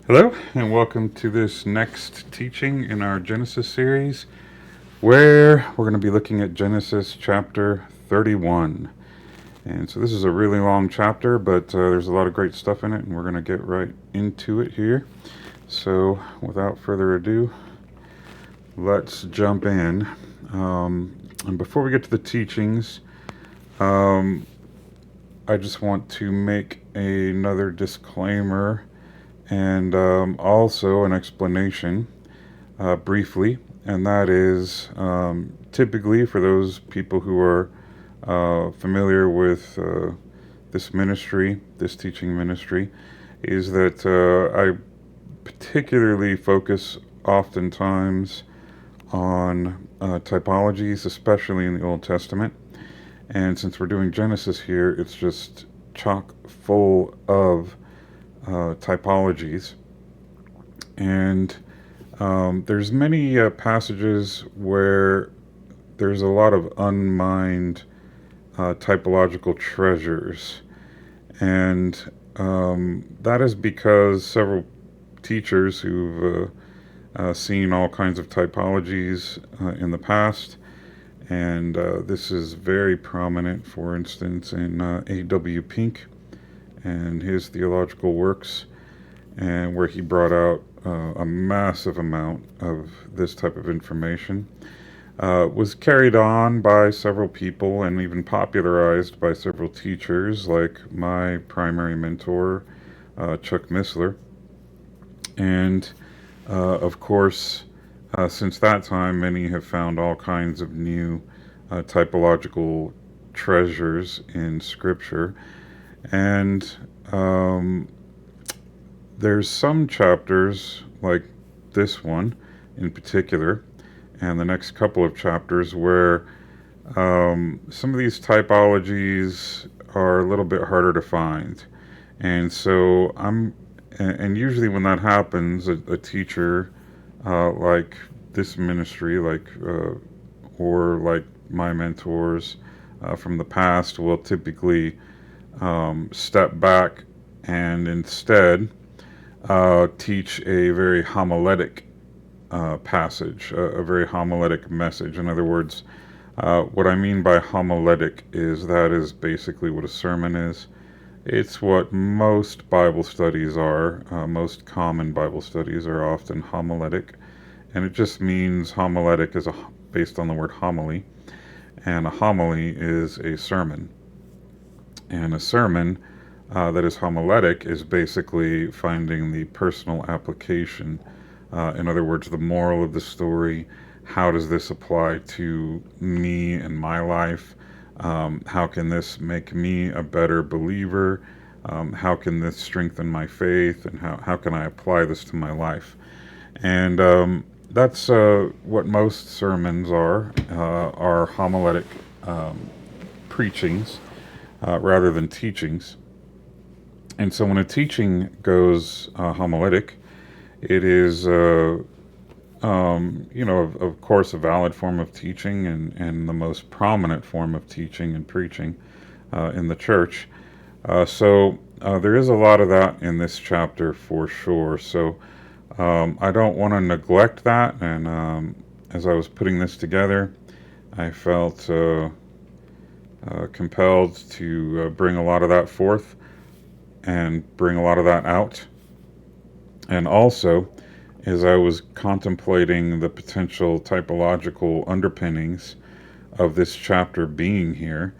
Hello, and welcome to this next teaching in our Genesis series, where we're going to be looking at Genesis chapter 31. And so this is a really long chapter, but there's a lot of great stuff in it, and we're going to get right into it here. So without further ado, let's jump in. And before we get to the teachings, um, I just want to make another disclaimer and also an explanation briefly, and that is typically for those people who are familiar with this ministry, this teaching ministry, is that I particularly focus oftentimes on typologies, especially in the Old Testament. And since we're doing Genesis here, it's just chock full of typologies. And there's many passages where there's a lot of unmined typological treasures. And that is because several teachers who've seen all kinds of typologies in the past, and this is very prominent, for instance, in A.W. Pink and his theological works, and where he brought out a massive amount of this type of information. Was carried on by several people and even popularized by several teachers, like my primary mentor, Chuck Missler. And of course, since that time, many have found all kinds of new typological treasures in Scripture. And there's some chapters, like this one in particular, and the next couple of chapters, where some of these typologies are a little bit harder to find. And so and usually when that happens, a teacher like this ministry, or like my mentors from the past, will typically step back and instead teach a very homiletic passage, a very homiletic message. In other words, what I mean by homiletic is that is basically what a sermon is. It's what most Bible studies are. Most common Bible studies are often homiletic, and it just means homiletic is based on the word homily, and a homily is a sermon. And a sermon that is homiletic is basically finding the personal application. In other words, the moral of the story. How does this apply to me and my life? How can this make me a better believer? How can this strengthen my faith? And how can I apply this to my life? And that's what most sermons are homiletic preachings rather than teachings. And so when a teaching goes homiletic, it is, of course, a valid form of teaching and the most prominent form of teaching and preaching in the church. So there is a lot of that in this chapter for sure. So I don't want to neglect that. And as I was putting this together, I felt compelled to bring a lot of that forth and bring a lot of that out. And also, as I was contemplating the potential typological underpinnings of this chapter being here,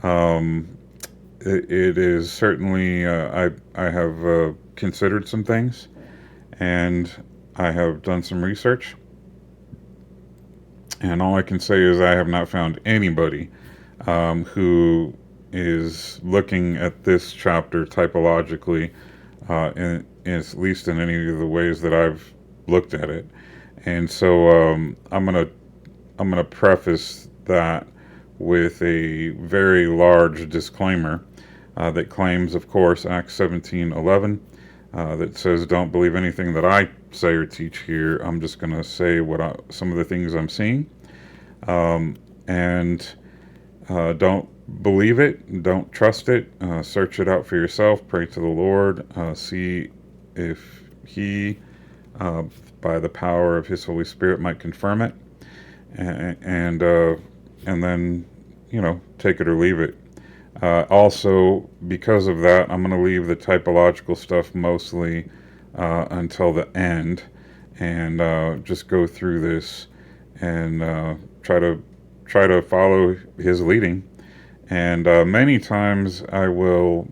it is certainly, I have considered some things, and I have done some research, and all I can say is I have not found anybody who is looking at this chapter typologically, at least in any of the ways that I've looked at it. And so I'm gonna preface that with a very large disclaimer that claims, of course, Acts 17:11, that says, "Don't believe anything that I say or teach here. I'm just going to say some of the things I'm seeing, and don't believe it, don't trust it. Search it out for yourself. Pray to the Lord. See if he, by the power of his Holy Spirit, might confirm it, and then, take it or leave it. Also, because of that, I'm going to leave the typological stuff mostly until the end, and just go through this and try to follow his leading. And many times I will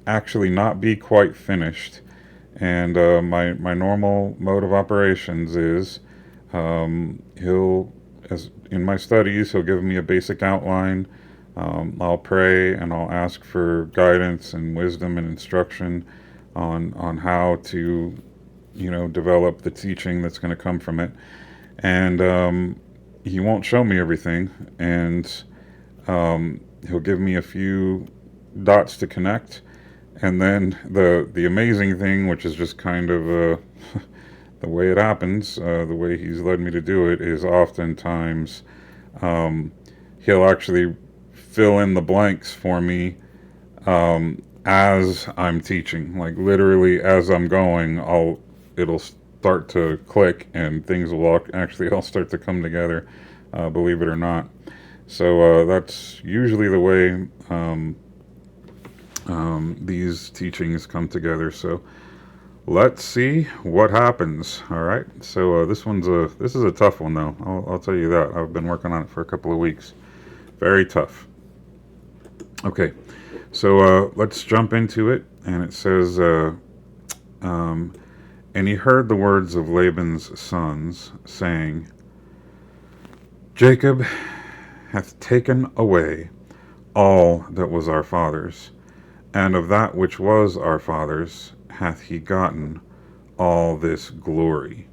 actually not be quite finished. And my normal mode of operations is as in my studies, he'll give me a basic outline. I'll pray and I'll ask for guidance and wisdom and instruction on how to, develop the teaching that's going to come from it. And he won't show me everything, and he'll give me a few dots to connect. And then the amazing thing, which is just kind of the way it happens, the way he's led me to do it, is oftentimes he'll actually fill in the blanks for me as I'm teaching. Like literally as I'm going, it'll start to click and things will actually all start to come together, believe it or not. So that's usually the way these teachings come together. So let's see what happens. All right. So this is a tough one though. I'll tell you that. I've been working on it for a couple of weeks. Very tough. Okay. So let's jump into it. And it says, and he heard the words of Laban's sons, saying, Jacob hath taken away all that was our father's, and of that which was our father's hath he gotten all this glory.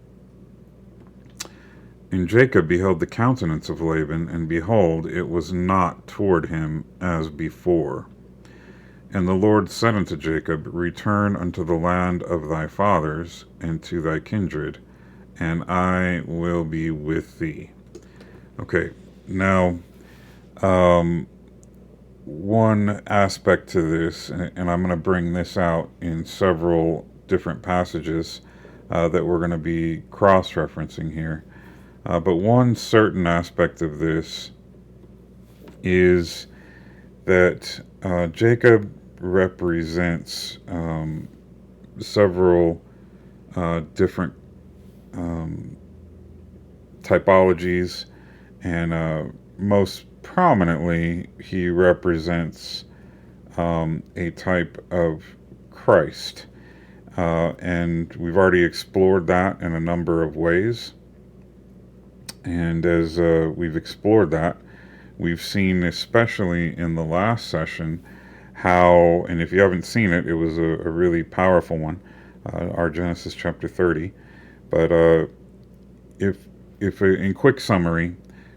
And Jacob beheld the countenance of Laban, and behold, it was not toward him as before. And the Lord said unto Jacob, Return unto the land of thy fathers, and to thy kindred, and I will be with thee. Okay, now, one aspect to this, and I'm going to bring this out in several different passages that we're going to be cross-referencing here. But one certain aspect of this is that Jacob represents several different typologies, and most prominently, he represents a type of Christ. And we've already explored that in a number of ways. And as we've explored that, we've seen, especially in the last session, how, and if you haven't seen it, it was a really powerful one, our Genesis chapter 30. But if in quick summary,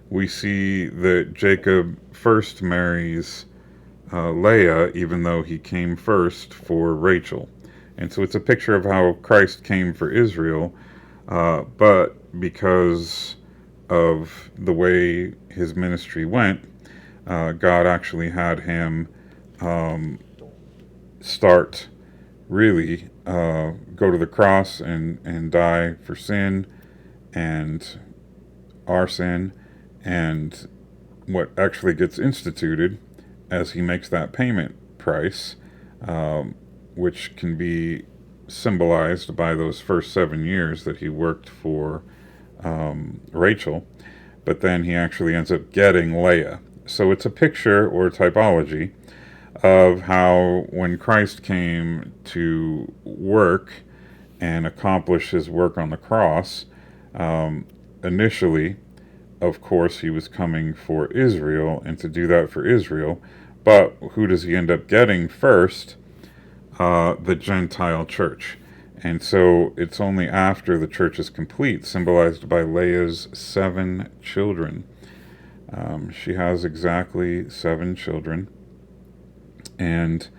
we see that Jacob first marries Leah, even though he came first for Rachel. And so it's a picture of how Christ came for Israel, but because of the way his ministry went, God actually had him start really go to the cross and die for sin and our sin. And what actually gets instituted as he makes that payment price, which can be symbolized by those first 7 years that he worked for Rachel, but then he actually ends up getting Leah. So it's a picture or typology of how when Christ came to work and accomplish his work on the cross, initially, of course, he was coming for Israel and to do that for Israel. But who does he end up getting first? The Gentile church. And so it's only after the church is complete, symbolized by Leah's 7 children. She has exactly 7 children, and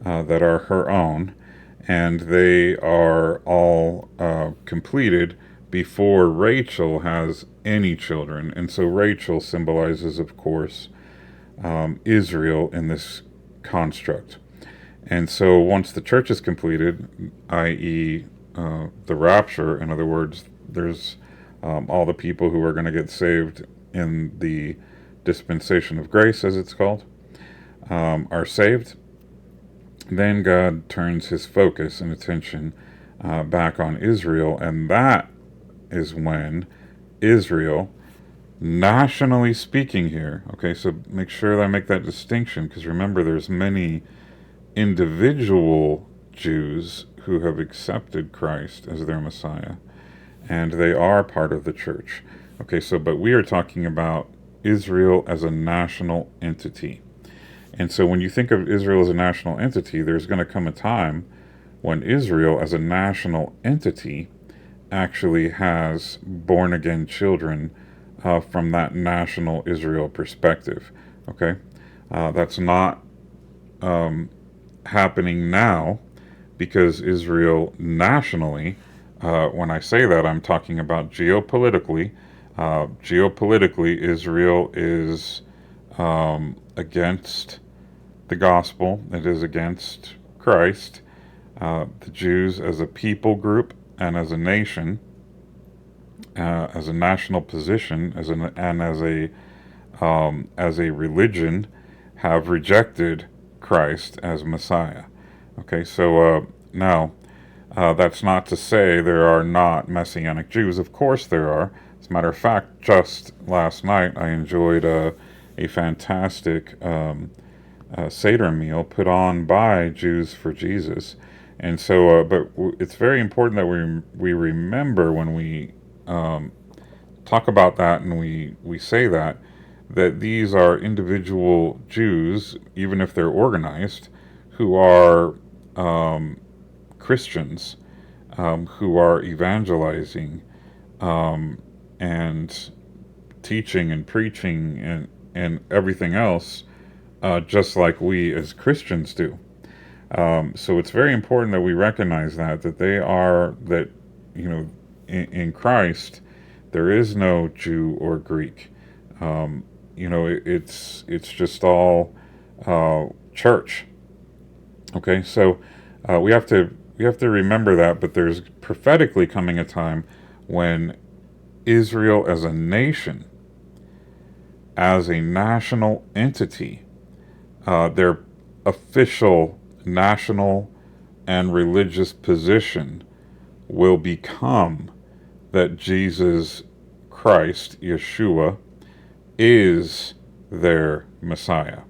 that are her own, and they are all completed before Rachel has any children. And so Rachel symbolizes, of course, Israel in this construct. And so once the church is completed, i.e. the rapture. In other words, there's all the people who are going to get saved in the dispensation of grace, as it's called, are saved. Then God turns his focus and attention back on Israel, and that is when Israel, nationally speaking here, okay, so make sure that I make that distinction, because remember, there's many individual Jews who have accepted Christ as their Messiah, and they are part of the church. Okay, so, but we are talking about Israel as a national entity. And so when you think of Israel as a national entity, there's going to come a time when Israel as a national entity actually has born again children from that national Israel perspective. Okay? That's not happening now, because Israel nationally, when I say that, I'm talking about geopolitically. Geopolitically, Israel is against the gospel. It is against Christ. The Jews as a people group and as a nation, as a national position, and as a religion, have rejected Christ as Messiah. Okay, so now that's not to say there are not Messianic Jews. Of course there are. As a matter of fact, just last night I enjoyed a fantastic Seder meal put on by Jews for Jesus. And so, it's very important that we remember when we talk about that, and we say that these are individual Jews, even if they're organized, who are Christians, who are evangelizing and teaching and preaching and everything else, just like we as Christians do. So it's very important that we recognize that they are, that, in Christ, there is no Jew or Greek. It's just all church. Okay, so we have to remember that. But there's prophetically coming a time when Israel as a nation, as a national entity, their official national and religious position will become that Jesus Christ, Yeshua, is their Messiah.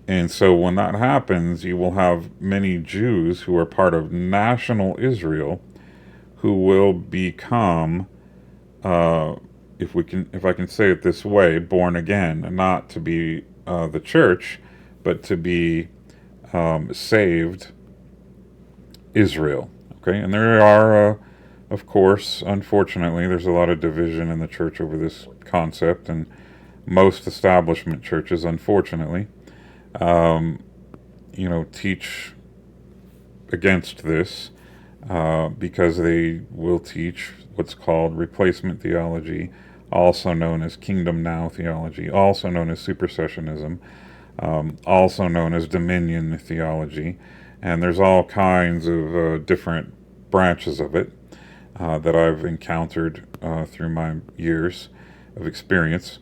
And so when that happens, you will have many Jews who are part of national Israel who will become, if I can say it this way, born again, not to be the church, but to be saved Israel. Okay, and there are, of course, unfortunately, there's a lot of division in the church over this concept, and most establishment churches, unfortunately, teach against this because they will teach what's called replacement theology, also known as kingdom now theology, also known as supersessionism, also known as dominion theology, and there's all kinds of different branches of it that I've encountered through my years of experience.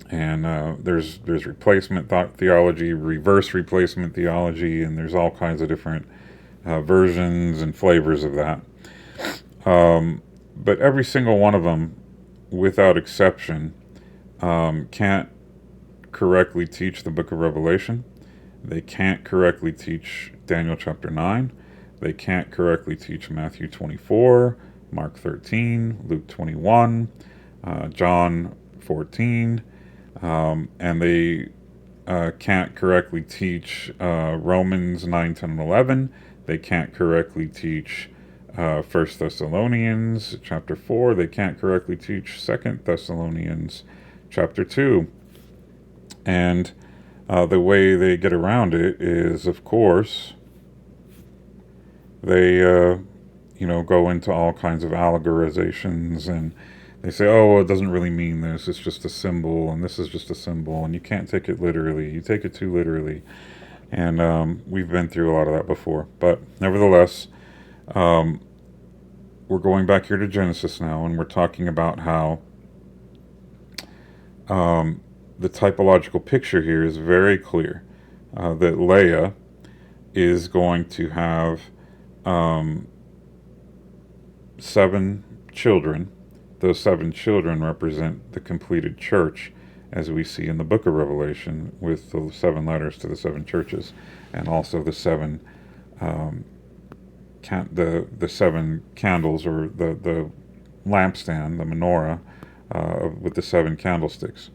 And there's replacement theology, reverse replacement theology, and there's all kinds of different versions and flavors of that. But every single one of them, without exception, can't correctly teach the book of Revelation. They can't correctly teach Daniel chapter 9. They can't correctly teach Matthew 24, Mark 13, Luke 21, John 14, and they can't correctly teach Romans 9, 10, and 11. They can't correctly teach 1 Thessalonians chapter 4. They can't correctly teach 2 Thessalonians chapter 2. And the way they get around it is, of course, they go into all kinds of allegorizations, and they say, oh, it doesn't really mean this, it's just a symbol, and this is just a symbol, and you can't take it literally, you take it too literally. And we've been through a lot of that before. But nevertheless, we're going back here to Genesis now, and we're talking about how the typological picture here is very clear, that Leah is going to have 7 children. Those 7 children represent the completed church, as we see in the book of Revelation, with the 7 letters to the 7 churches, and also the 7 the 7 candles, or the lampstand, the menorah, with the 7 candlesticks,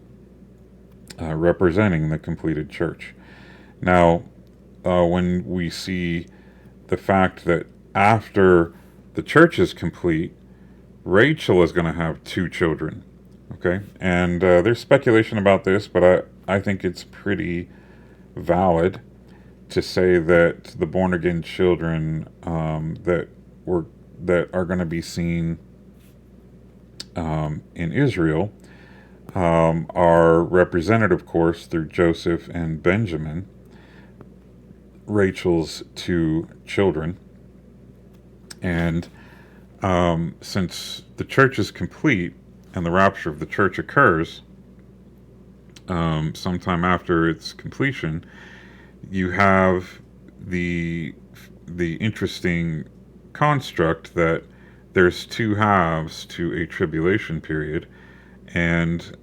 representing the completed church. Now, when we see the fact that after the church is complete, Rachel is going to have 2 children. Okay, and there's speculation about this, but I think it's pretty valid to say that the born again children that are going to be seen in Israel are represented, of course, through Joseph and Benjamin, Rachel's 2 children. And since the church is complete and the rapture of the church occurs sometime after its completion, you have the interesting construct that there's 2 halves to a tribulation period, and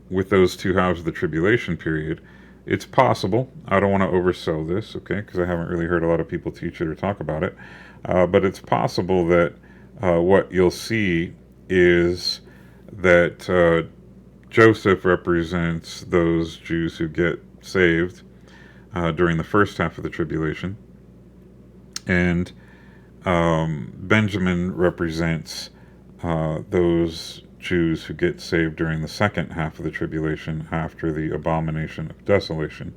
with those 2 halves of the tribulation period, it's possible, I don't want to oversell this, okay, because I haven't really heard a lot of people teach it or talk about it, but it's possible that what you'll see is that Joseph represents those Jews who get saved during the first half of the tribulation, and Benjamin represents those Jews who get saved during the second half of the tribulation, after the abomination of desolation.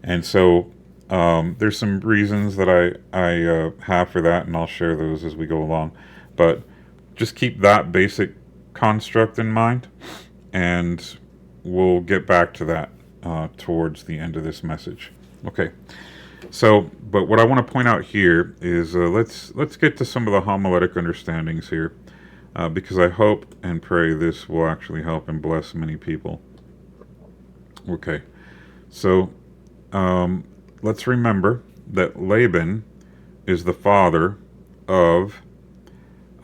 And so there's some reasons that I have for that, and I'll share those as we go along. But just keep that basic construct in mind, and we'll get back to that towards the end of this message. Okay, so, but what I want to point out here is let's get to some of the homiletic understandings here, because I hope and pray this will actually help and bless many people. Okay, so let's remember that Laban is the father of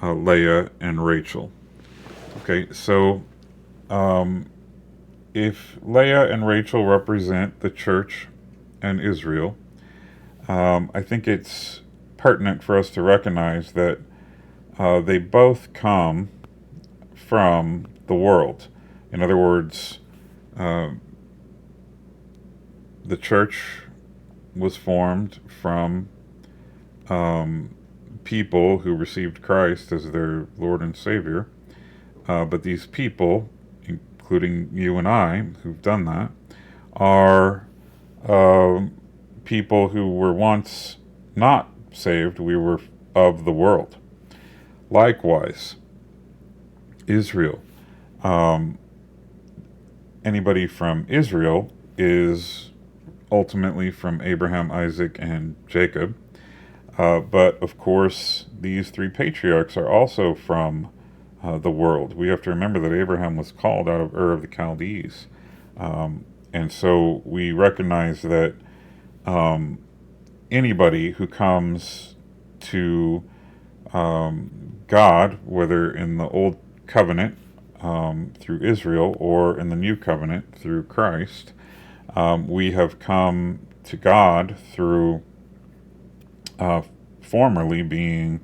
Leah and Rachel. Okay, so if Leah and Rachel represent the church and Israel, I think it's pertinent for us to recognize that they both come from the world. In other words, the church was formed from people who received Christ as their Lord and Savior, but these people, including you and I, who've done that, are people who were once not saved. We were of the world. Likewise, Israel. Anybody from Israel is ultimately from Abraham, Isaac, and Jacob. But of course, these 3 patriarchs are also from the world. We have to remember that Abraham was called out of Ur of the Chaldees. And so we recognize that anybody who comes to God, whether in the Old Covenant through Israel or in the New Covenant through Christ, we have come to God through formerly being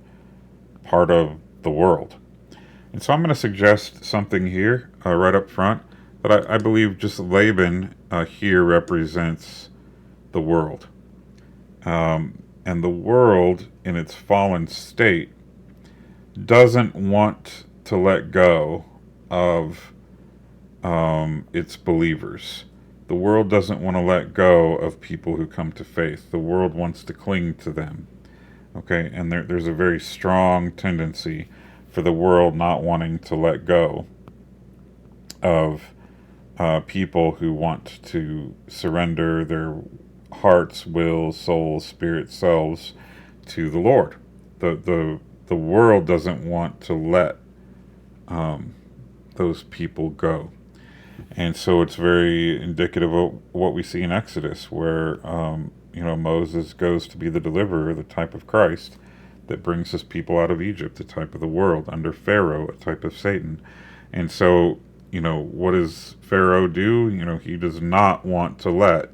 part of the world. And so I'm going to suggest something here right up front, that I believe just Laban here represents the world. And the world in its fallen state doesn't want to let go of its believers. The world doesn't want to let go of people who come to faith. The world wants to cling to them. Okay, and there's a very strong tendency for the world not wanting to let go of people who want to surrender their hearts, wills, souls, spirit selves to the Lord. The the world doesn't want to let those people go. And so it's very indicative of what we see in Exodus, where Moses goes to be the deliverer, the type of Christ that brings his people out of Egypt, the type of the world, under Pharaoh, a type of Satan. And so, what does Pharaoh do? He does not want to let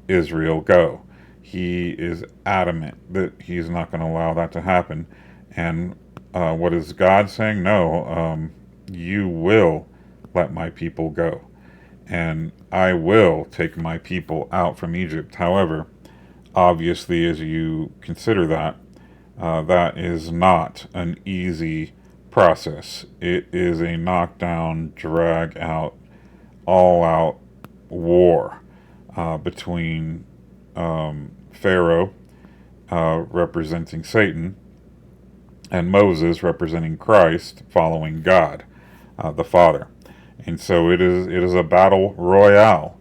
Israel go. He is adamant that he's not going to allow that to happen. And what is God saying? No, you will let my people go, and I will take my people out from Egypt. However, obviously, as you consider that, that is not an easy process. It is a knockdown, drag out, all out war between Pharaoh, representing Satan, and Moses, representing Christ, following God, the Father. And so it is a battle royale.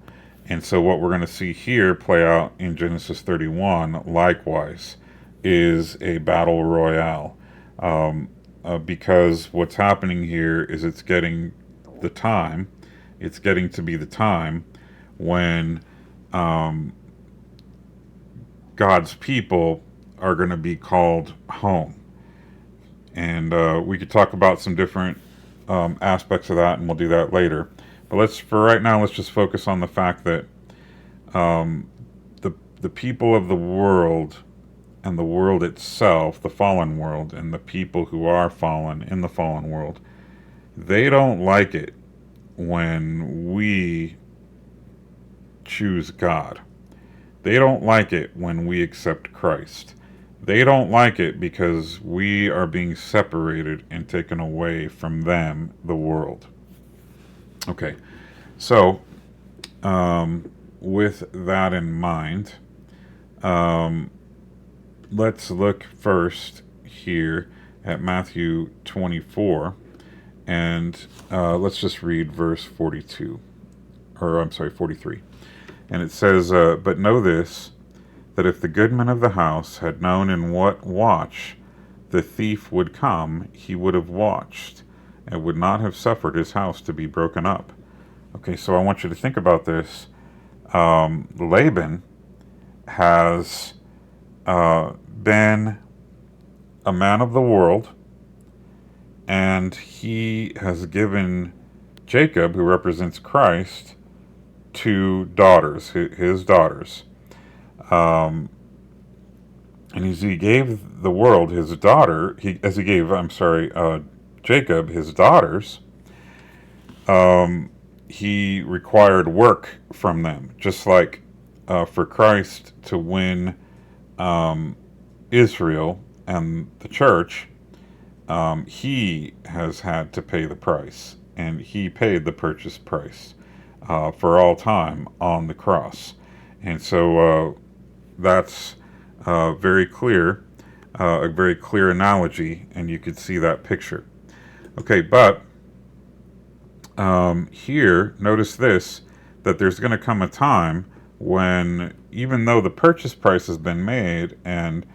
And so what we're going to see here play out in Genesis 31, likewise, is a battle royale. Because what's happening here is it's getting to be the time when God's people are going to be called home. And we could talk about some different aspects of that, and we'll do that later. But for right now, let's just focus on the fact that the people of the world and the world itself, the fallen world, and the people who are fallen in the fallen world, they don't like it when we choose God. They don't like it when we accept Christ. They don't like it because we are being separated and taken away from them, the world. Okay, so with that in mind, let's look first here at Matthew 24, and let's just read verse 43. And it says, "But know this, that if the goodman of the house had known in what watch the thief would come, he would have watched, and would not have suffered his house to be broken up." Okay, so I want you to think about this. Laban has been a man of the world, and he has given Jacob, who represents Christ, two daughters, his daughters. And as he gave the world his daughter, Jacob his daughters, he required work from them, just like for Christ to win Israel and the church, he has had to pay the price, and he paid the purchase price for all time on the cross. And so that's very clear, a very clear analogy, and you could see that picture. Okay, but here, notice this, that there's going to come a time when, even though the purchase price has been made and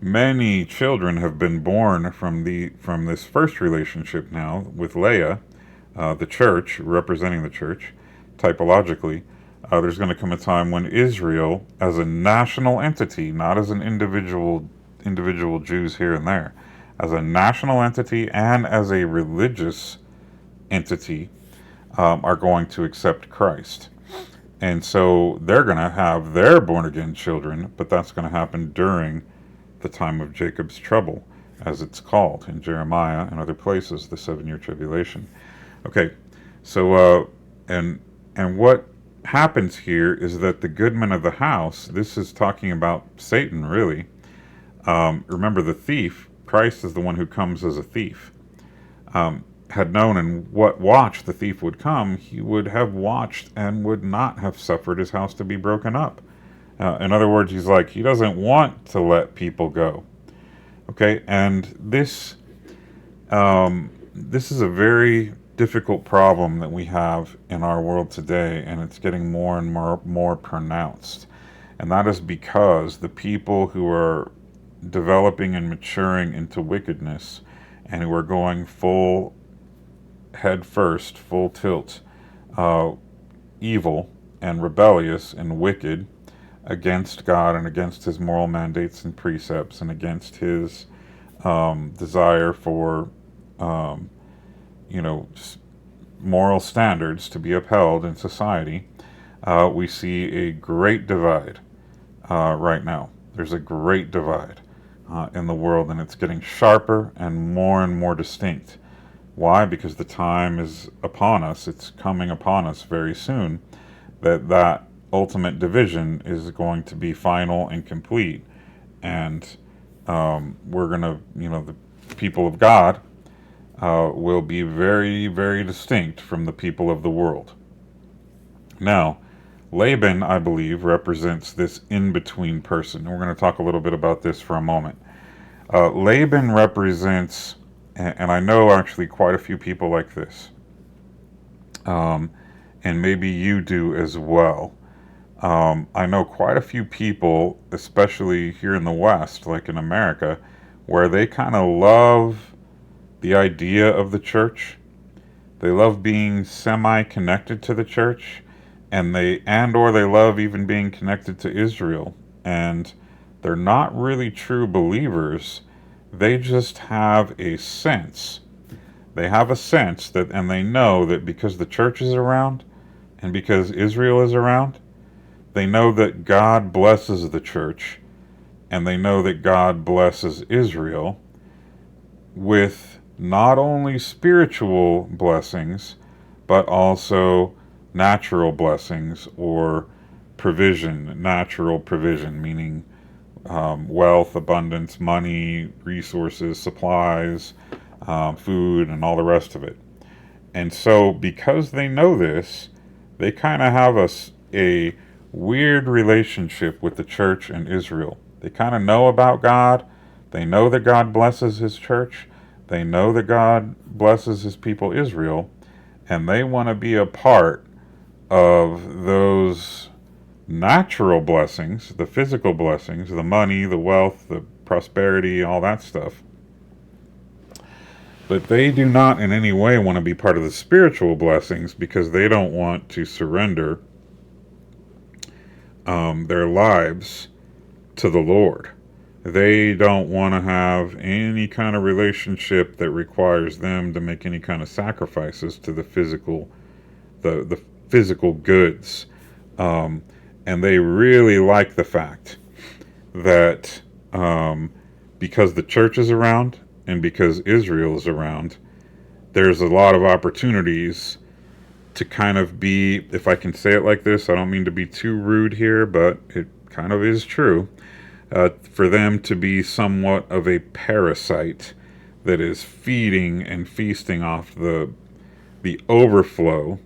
many children have been born from this first relationship now with Leah, the church, representing the church, typologically, there's going to come a time when Israel, as a national entity, not as an individual Jews here and there, as a national entity and as a religious entity, are going to accept Christ. And so they're going to have their born-again children, but that's going to happen during the time of Jacob's trouble, as it's called in Jeremiah and other places, the 7-year tribulation. Okay, so, and what happens here is that the goodman of the house, this is talking about Satan, really. Remember, the thief, Christ is the one who comes as a thief. Had known in what watch the thief would come, he would have watched and would not have suffered his house to be broken up. In other words, he doesn't want to let people go. Okay, and this is a very difficult problem that we have in our world today, and it's getting more and more pronounced. And that is because the people who are developing and maturing into wickedness, and who are going full head first, full tilt, evil and rebellious and wicked against God and against his moral mandates and precepts and against his desire for, um, just moral standards to be upheld in society. We see a great divide right now. There's a great divide in the world, and it's getting sharper and more distinct. Why? Because the time is upon us. It's coming upon us very soon that ultimate division is going to be final and complete. And we're going to, the people of God will be very distinct from the people of the world. Now, Laban, I believe, represents this in-between person. We're going to talk a little bit about this for a moment. Laban represents, and I know actually quite a few people like this, and maybe you do as well. I know quite a few people, especially here in the West, like in America, where they kind of love the idea of the church. They love being semi-connected to the church, and they love even being connected to Israel. And they're not really true believers. They just have a sense. They have a sense that, and they know that because the church is around and because Israel is around, they know that God blesses the church, and they know that God blesses Israel with not only spiritual blessings, but also natural blessings or provision, natural provision, meaning wealth, abundance, money, resources, supplies, food, and all the rest of it. And so, because they know this, they kind of have a weird relationship with the church and Israel. They kind of know about God. They know that God blesses his church. They know that God blesses his people Israel. And they want to be a part of those natural blessings, the physical blessings, the money, the wealth, the prosperity, all that stuff. But they do not in any way want to be part of the spiritual blessings because they don't want to surrender their lives to the Lord. They don't want to have any kind of relationship that requires them to make any kind of sacrifices to the physical goods. And they really like the fact that because the church is around and because Israel is around, there's a lot of opportunities to kind of be, if I can say it like this, I don't mean to be too rude here, but it kind of is true, for them to be somewhat of a parasite that is feeding and feasting off the overflow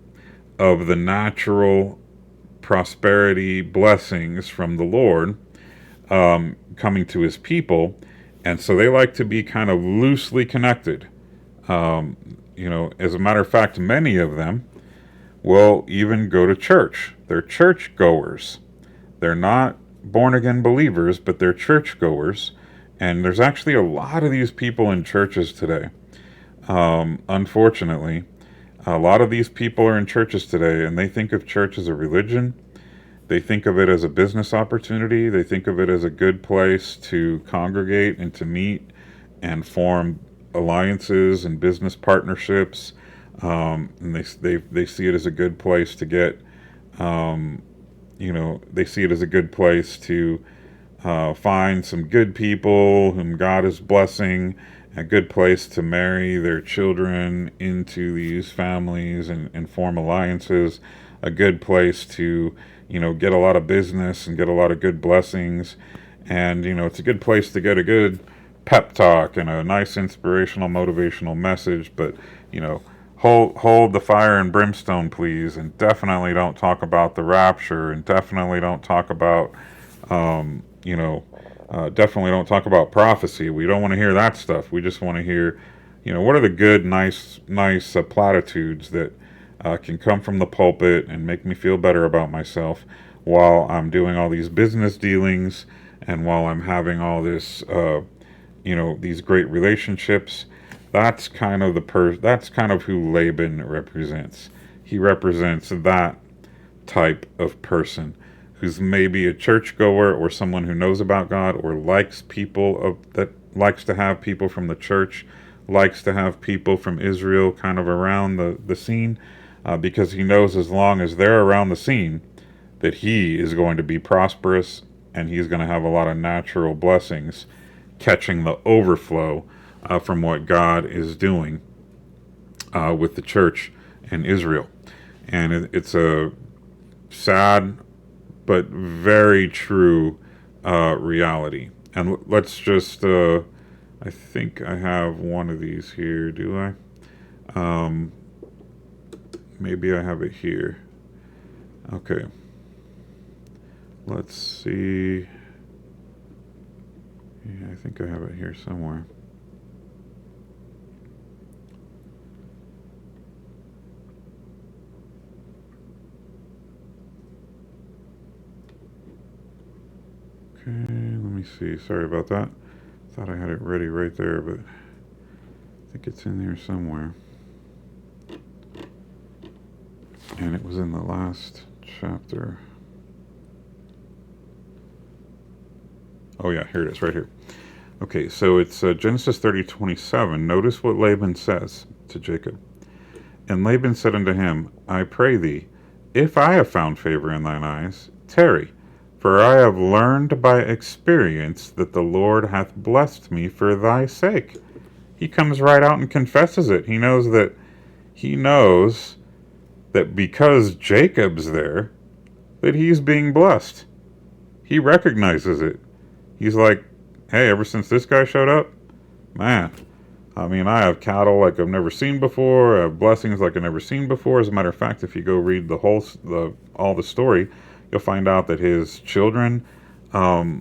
of the natural prosperity blessings from the Lord coming to his people. And so they like to be kind of loosely connected. As a matter of fact, many of them will even go to church. They're church goers. They're not born again believers, but they're church goers. And there's actually a lot of these people in churches today. Unfortunately, a lot of these people are in churches today, and they think of church as a religion. They think of it as a business opportunity. They think of it as a good place to congregate and to meet and form alliances and business partnerships. And they see it as a good place to get, they see it as a good place to find some good people whom God is blessing, a good place to marry their children into these families and form alliances, a good place to, get a lot of business and get a lot of good blessings. And, it's a good place to get a good pep talk and a nice inspirational, motivational message. But, hold the fire and brimstone, please, and definitely don't talk about the rapture, and definitely don't talk about, definitely don't talk about prophecy. We don't want to hear that stuff. We just want to hear, what are the good, nice platitudes that can come from the pulpit and make me feel better about myself while I'm doing all these business dealings and while I'm having all this, these great relationships, that's kind of that's kind of who Laban represents. He represents that type of person who's maybe a churchgoer or someone who knows about God or likes that likes to have people from the church, likes to have people from Israel kind of around the scene, because he knows as long as they're around the scene that he is going to be prosperous and he's going to have a lot of natural blessings catching the overflow from what God is doing with the church in Israel. And it's a sad but very true reality. And let's just, I think I have one of these here, do I? Maybe I have it here. Okay. Let's see. Yeah, I think I have it here somewhere. Okay, let me see. Sorry about that. Thought I had it ready right there, but I think it's in there somewhere. And it was in the last chapter. Oh yeah, here it is, right here. Okay, so it's Genesis 30:27. Notice what Laban says to Jacob. And Laban said unto him, I pray thee, if I have found favor in thine eyes, tarry, for I have learned by experience that the Lord hath blessed me for thy sake. He comes right out and confesses it. He knows that because Jacob's there, that he's being blessed. He recognizes it. He's like, hey, ever since this guy showed up, man, I mean, I have cattle like I've never seen before. I have blessings like I've never seen before. As a matter of fact, if you go read all the story, you'll find out that his children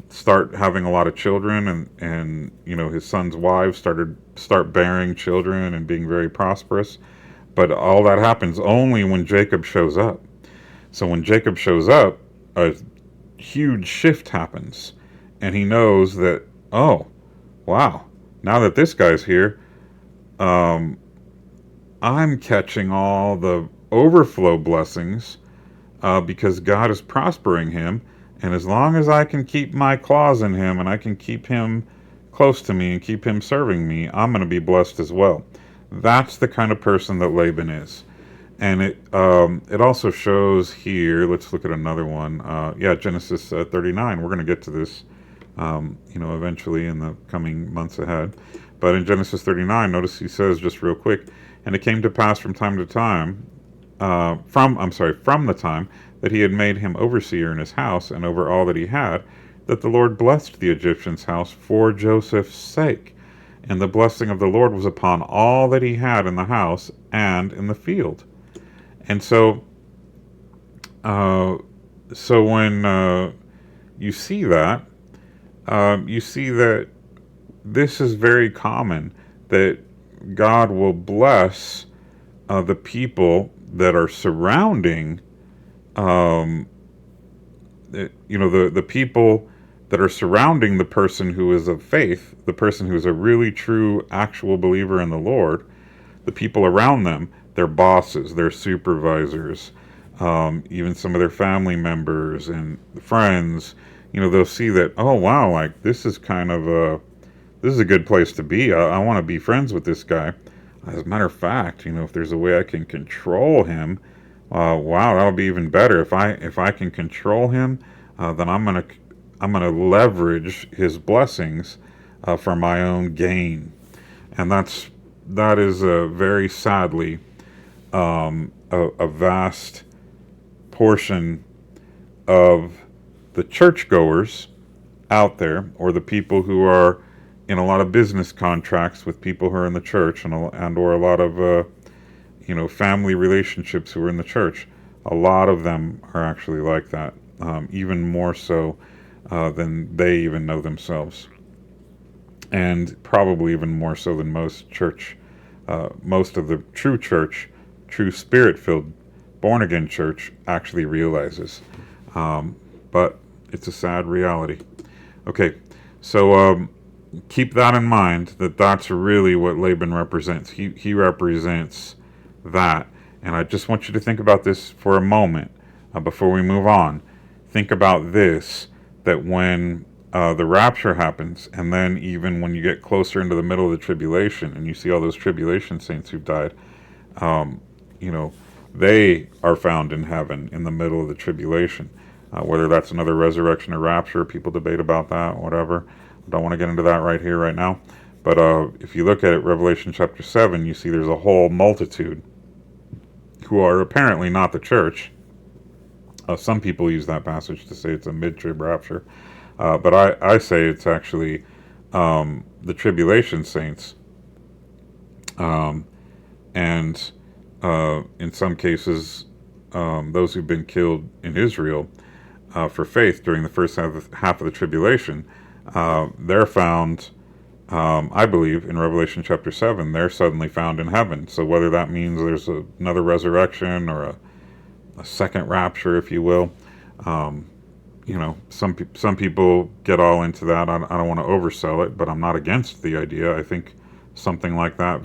start having a lot of children, and his son's wives start bearing children and being very prosperous. But all that happens only when Jacob shows up. So when Jacob shows up, a huge shift happens, and he knows that, oh, wow, now that this guy's here, I'm catching all the overflow blessings because God is prospering him. And as long as I can keep my claws in him and I can keep him close to me and keep him serving me, I'm going to be blessed as well. That's the kind of person that Laban is. And it also shows here, let's look at another one. Genesis 39. We're going to get to this, eventually in the coming months ahead. But in Genesis 39, notice he says just real quick, and it came to pass from time to time, from the time that he had made him overseer in his house and over all that he had, that the Lord blessed the Egyptian's house for Joseph's sake. And the blessing of the Lord was upon all that he had in the house and in the field. And so when you see that this is very common, that God will bless the people that are surrounding, the people that are surrounding the person who is of faith, the person who is a really true, actual believer in the Lord. The people around them, their bosses, their supervisors, even some of their family members and friends, they'll see that, oh wow, like this is a good place to be. I want to be friends with this guy. As a matter of fact, if there's a way I can control him, wow, that'll be even better. If I can control him, then I'm gonna leverage his blessings for my own gain. And that is very sadly a vast portion of the churchgoers out there, or the people who are in a lot of business contracts with people who are in the church, and or a lot of family relationships who are in the church. A lot of them are actually like that, even more so than they even know themselves, and probably even more so than most of the true spirit-filled, born-again church actually realizes. But it's a sad reality. Okay, so keep that in mind, that that's really what Laban represents. He represents that. And I just want you to think about this for a moment before we move on. Think about this, that when the rapture happens, and then even when you get closer into the middle of the tribulation and you see all those tribulation saints who've died, um, you know, they are found in heaven in the middle of the tribulation. Whether that's another resurrection or rapture, people debate about that, whatever. I don't want to get into that right here, right now. But if you look at it, Revelation chapter 7, you see there's a whole multitude who are apparently not the church. Some people use that passage to say it's a mid-trib rapture. But I say it's actually the tribulation saints. And in some cases, those who've been killed in Israel for faith during the first half of the tribulation, they're found, I believe, in Revelation chapter 7, they're suddenly found in heaven. So whether that means there's another resurrection or a second rapture, if you will, some people get all into that. I don't want to oversell it, but I'm not against the idea. I think something like that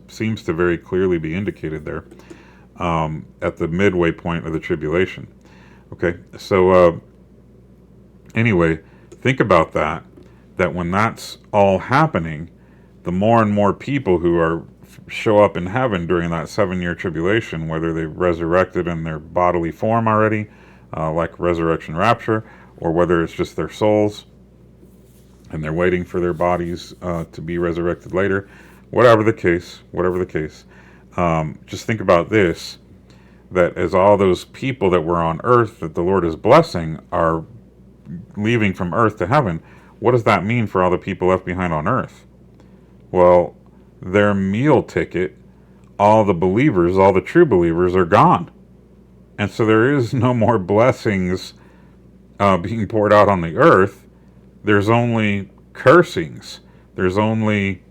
seems to very clearly be indicated there at the midway point of the tribulation. Okay, so anyway, think about that when that's all happening, the more and more people who show up in heaven during that 7-year tribulation, whether they've resurrected in their bodily form already, like resurrection rapture, or whether it's just their souls and they're waiting for their bodies to be resurrected later, whatever the case, just think about this, that as all those people that were on earth that the Lord is blessing are leaving from earth to heaven, what does that mean for all the people left behind on earth? Well, their meal ticket, all the believers, all the true believers are gone. And so there is no more blessings being poured out on the earth. There's only cursings. There's only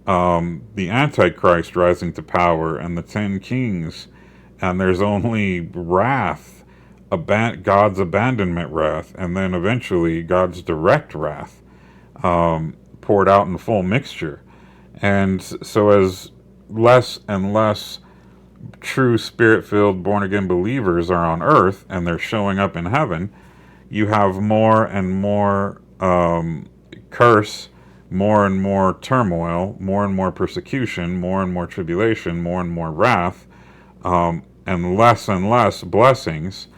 the Antichrist rising to power and the 10 kings. And there's only wrath, God's abandonment wrath, and then eventually God's direct wrath poured out in full mixture. And so as less and less true spirit-filled, born-again believers are on earth and they're showing up in heaven, you have more and more curse, more and more turmoil, more and more persecution, more and more tribulation, more and more wrath, and less blessings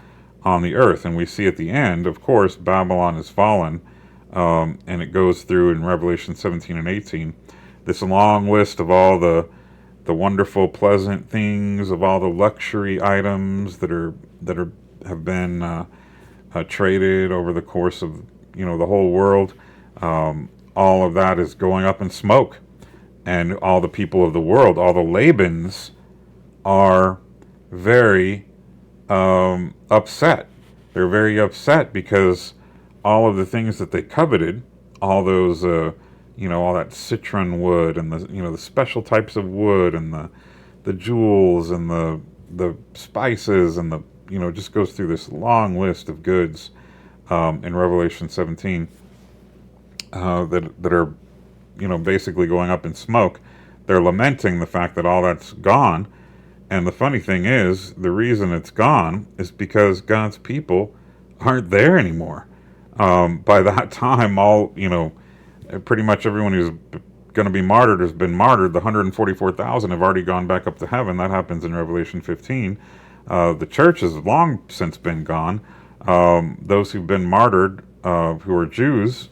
on the earth. And we see at the end, of course, Babylon is fallen, and it goes through in Revelation 17 and 18, this long list of all the wonderful, pleasant things, of all the luxury items that have been traded over the course of the whole world. All of that is going up in smoke, and all the people of the world, all the Labans, are very upset. They're very upset because all of the things that they coveted, all those all that citron wood and the special types of wood and the jewels and the spices and just goes through this long list of goods in Revelation 17 that are basically going up in smoke. They're lamenting the fact that all that's gone. And the funny thing is, the reason it's gone is because God's people aren't there anymore. By that time, pretty much everyone who's going to be martyred has been martyred. The 144,000 have already gone back up to heaven. That happens in Revelation 15. The church has long since been gone. Those who've been martyred, who are Jews,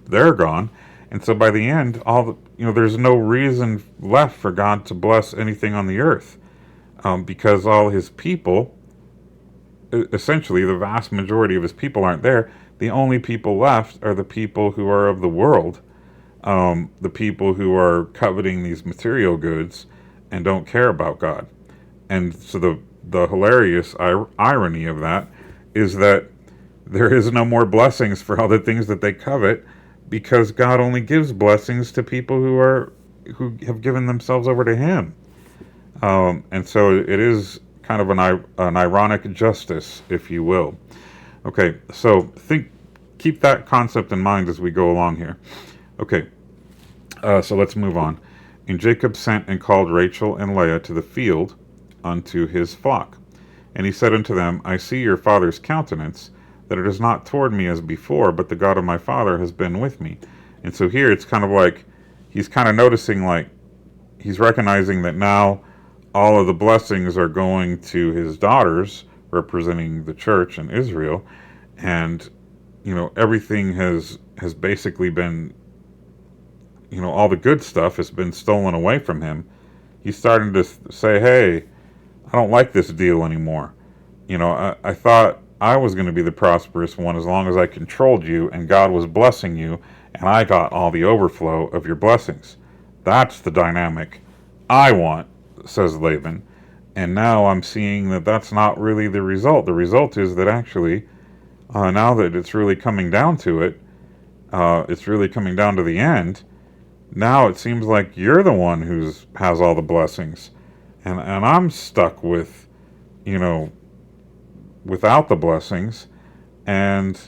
they're gone. And so by the end, there's no reason left for God to bless anything on the earth, because all his people, essentially the vast majority of his people, aren't there. The only people left are the people who are of the world, the people who are coveting these material goods and don't care about God. And so the hilarious irony of that is that there is no more blessings for all the things that they covet, because God only gives blessings to people who have given themselves over to him. And so it is kind of an ironic justice, if you will. Okay, so think keep that concept in mind as we go along here. Okay, so let's move on. And Jacob sent and called Rachel and Leah to the field unto his flock. And he said unto them, I see your father's countenance, that it is not toward me as before, but the God of my father has been with me. And so here it's kind of like he's kind of noticing, like, he's recognizing that now all of the blessings are going to his daughters, representing the church and Israel, and everything has basically been, all the good stuff has been stolen away from him. He's starting to say, hey, I don't like this deal anymore. I thought I was going to be the prosperous one as long as I controlled you and God was blessing you and I got all the overflow of your blessings. That's the dynamic I want, says Laban. And now I'm seeing that that's not really the result. The result is that actually, now that it's really coming down to it, it's really coming down to the end. Now it seems like you're the one who's has all the blessings, and I'm stuck with, without the blessings, and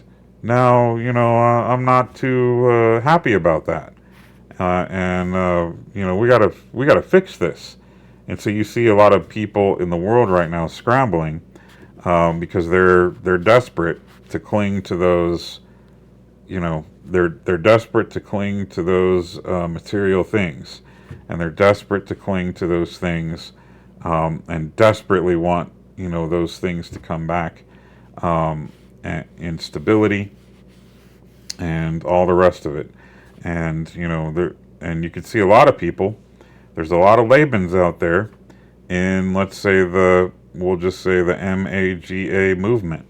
now I'm not too happy about that, and we gotta fix this. And so you see a lot of people in the world right now scrambling because they're desperate to cling to those, they're desperate to cling to those material things, and they're desperate to cling to those things, and desperately want those things to come back, in stability and all the rest of it. And and you can see a lot of people. There's a lot of Labans out there in, we'll just say the MAGA movement.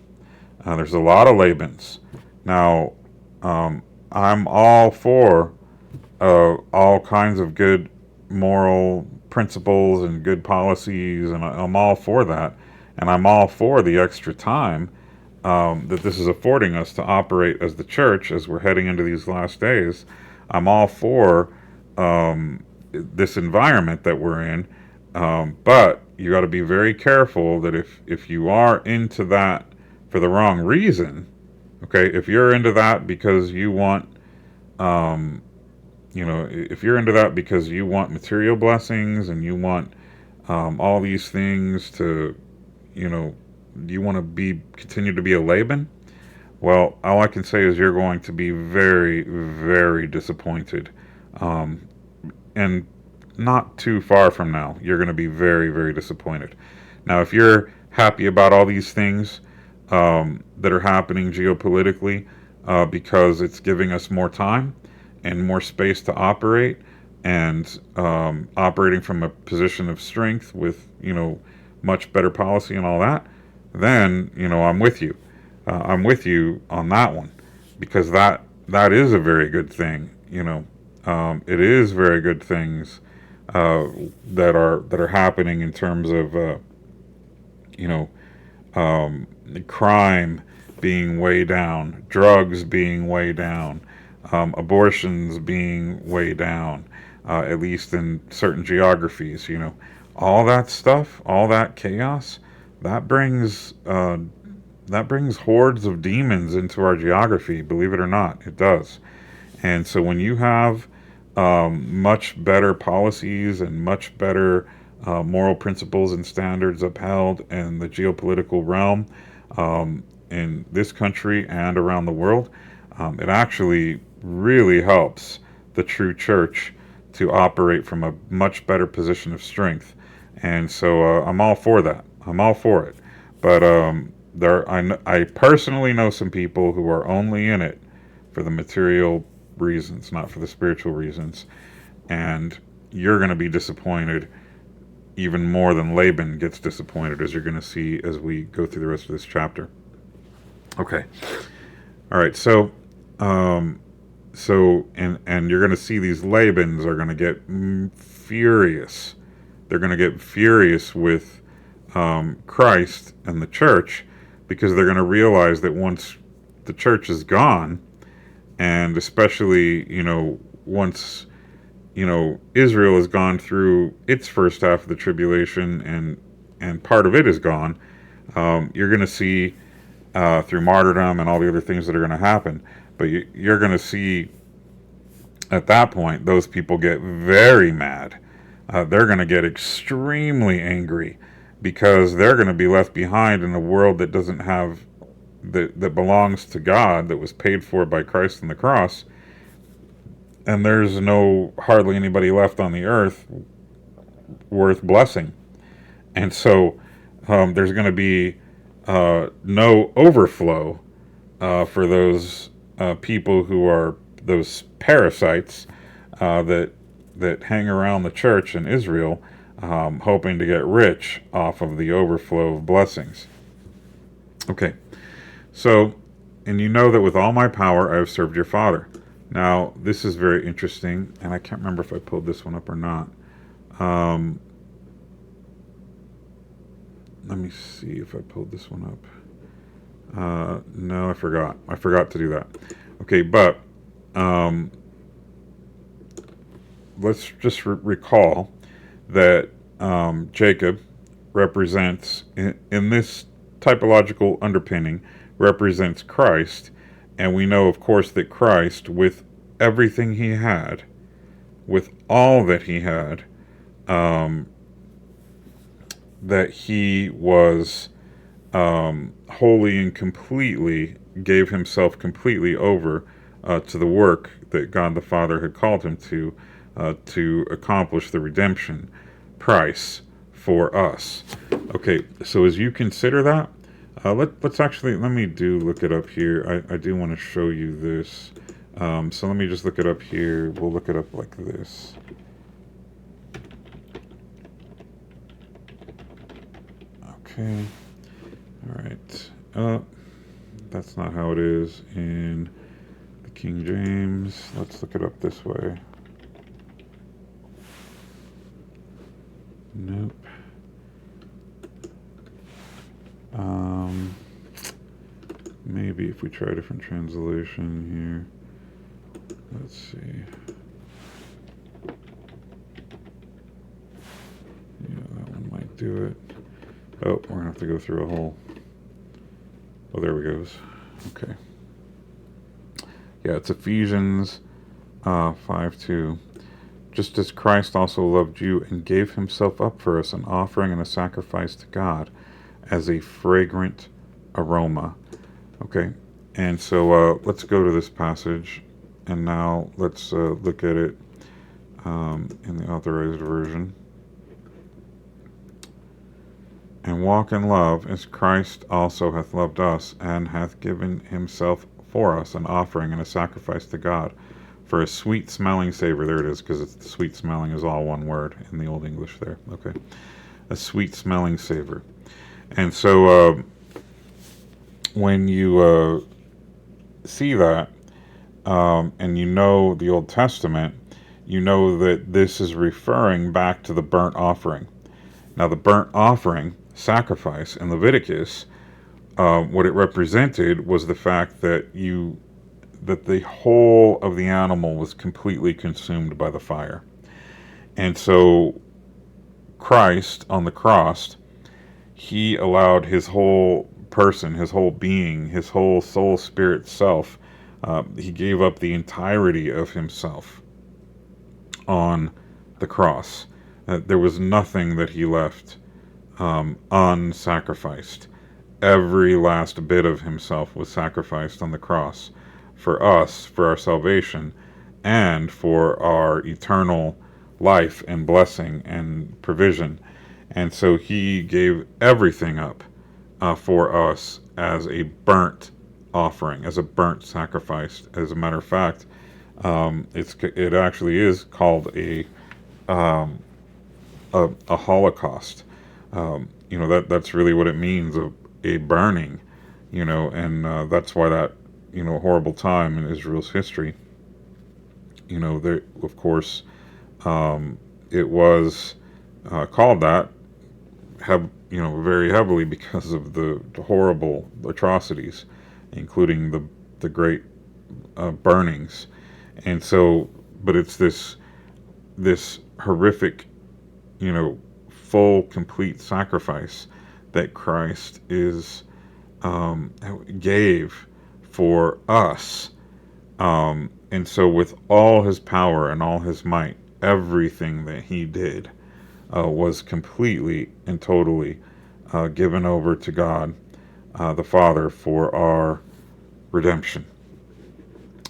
There's a lot of Labans. Now, I'm all for all kinds of good moral principles and good policies, and I'm all for that. And I'm all for the extra time that this is affording us to operate as the church as we're heading into these last days. I'm all for this environment that we're in, but you got to be very careful that if you are into that for the wrong reason, okay, if you're into that because you want, if you're into that because you want material blessings and you want all these things to, you want to continue to be a Laban, well, all I can say is you're going to be very, very disappointed. And not too far from now, you're going to be very, very disappointed. Now, if you're happy about all these things that are happening geopolitically because it's giving us more time and more space to operate, and operating from a position of strength with, much better policy and all that, then, I'm with you. I'm with you on that one, because that is a very good thing. It is very good things that are happening in terms of crime being way down, drugs being way down, abortions being way down, at least in certain geographies. All that stuff, all that chaos, that brings hordes of demons into our geography. Believe it or not, it does. And so when you have much better policies and much better moral principles and standards upheld in the geopolitical realm, in this country and around the world, it actually really helps the true church to operate from a much better position of strength. And so I'm all for that. I'm all for it. But I personally know some people who are only in it for the material reasons, not for the spiritual reasons. And you're going to be disappointed even more than Laban gets disappointed, as you're going to see as we go through the rest of this chapter. Okay. All right. So you're going to see these Labans are going to get furious. They're going to get furious with Christ and the church, because they're going to realize that once the church is gone, and especially, once, Israel has gone through its first half of the tribulation and part of it is gone, you're going to see through martyrdom and all the other things that are going to happen. But you're going to see at that point those people get very mad. They're going to get extremely angry because they're going to be left behind in a world that doesn't have that belongs to God, that was paid for by Christ on the cross, and there's no hardly anybody left on the earth worth blessing. And so there's going to be no overflow for those people who are those parasites that hang around the church in Israel, hoping to get rich off of the overflow of blessings. Okay, so, and you know that with all my power I have served your father. Now, this is very interesting, and I can't remember if I pulled this one up or not. Let me see if I pulled this one up. No, I forgot. I forgot to do that. Okay, but let's just recall that Jacob represents, in this typological underpinning, represents Christ. And we know, of course, that Christ, with everything he had, with all that he had, that he was wholly and completely gave himself completely over to the work that God the Father had called him to accomplish the redemption price for us. Okay, so as you consider that, let's actually, let me look it up here. I do want to show you this. So let me just look it up here. We'll look it up like this. Okay. All right. That's not how it is in the King James. Let's look it up this way. Nope. Maybe if we try a different translation here. Let's see. Yeah, that one might do it. Oh, we're going to have to go through a whole... Oh, there we goes. Okay. Yeah, it's Ephesians 5:2. Just as Christ also loved you and gave himself up for us, an offering and a sacrifice to God as a fragrant aroma. Okay, and so let's go to this passage, and now let's look at it in the Authorized Version. And walk in love as Christ also hath loved us, and hath given himself for us an offering and a sacrifice to God for a sweet smelling savor. There it is, because it's the sweet smelling is all one word in the Old English there. Okay, a sweet smelling savor. And so when you see that, and you know the Old Testament, you know that this is referring back to the burnt offering. Now, the burnt offering sacrifice in Leviticus, what it represented was the fact that the whole of the animal was completely consumed by the fire. And so Christ on the cross, he allowed his whole person, his whole being, his whole soul, spirit, self, he gave up the entirety of himself on the cross. There was nothing that he left unsacrificed. Every last bit of himself was sacrificed on the cross for us, for our salvation, and for our eternal life and blessing and provision. And so he gave everything up for us as a burnt offering, as a burnt sacrifice. As a matter of fact, it actually is called a holocaust. That's really what it means, a burning, and that's why that, horrible time in Israel's history, there, of course, it was called that, very heavily because of the horrible atrocities, including the great burnings. And so, but it's this horrific, full, complete sacrifice that Christ is gave for us. And so with all his power and all his might, everything that he did was completely and totally given over to God the Father for our redemption.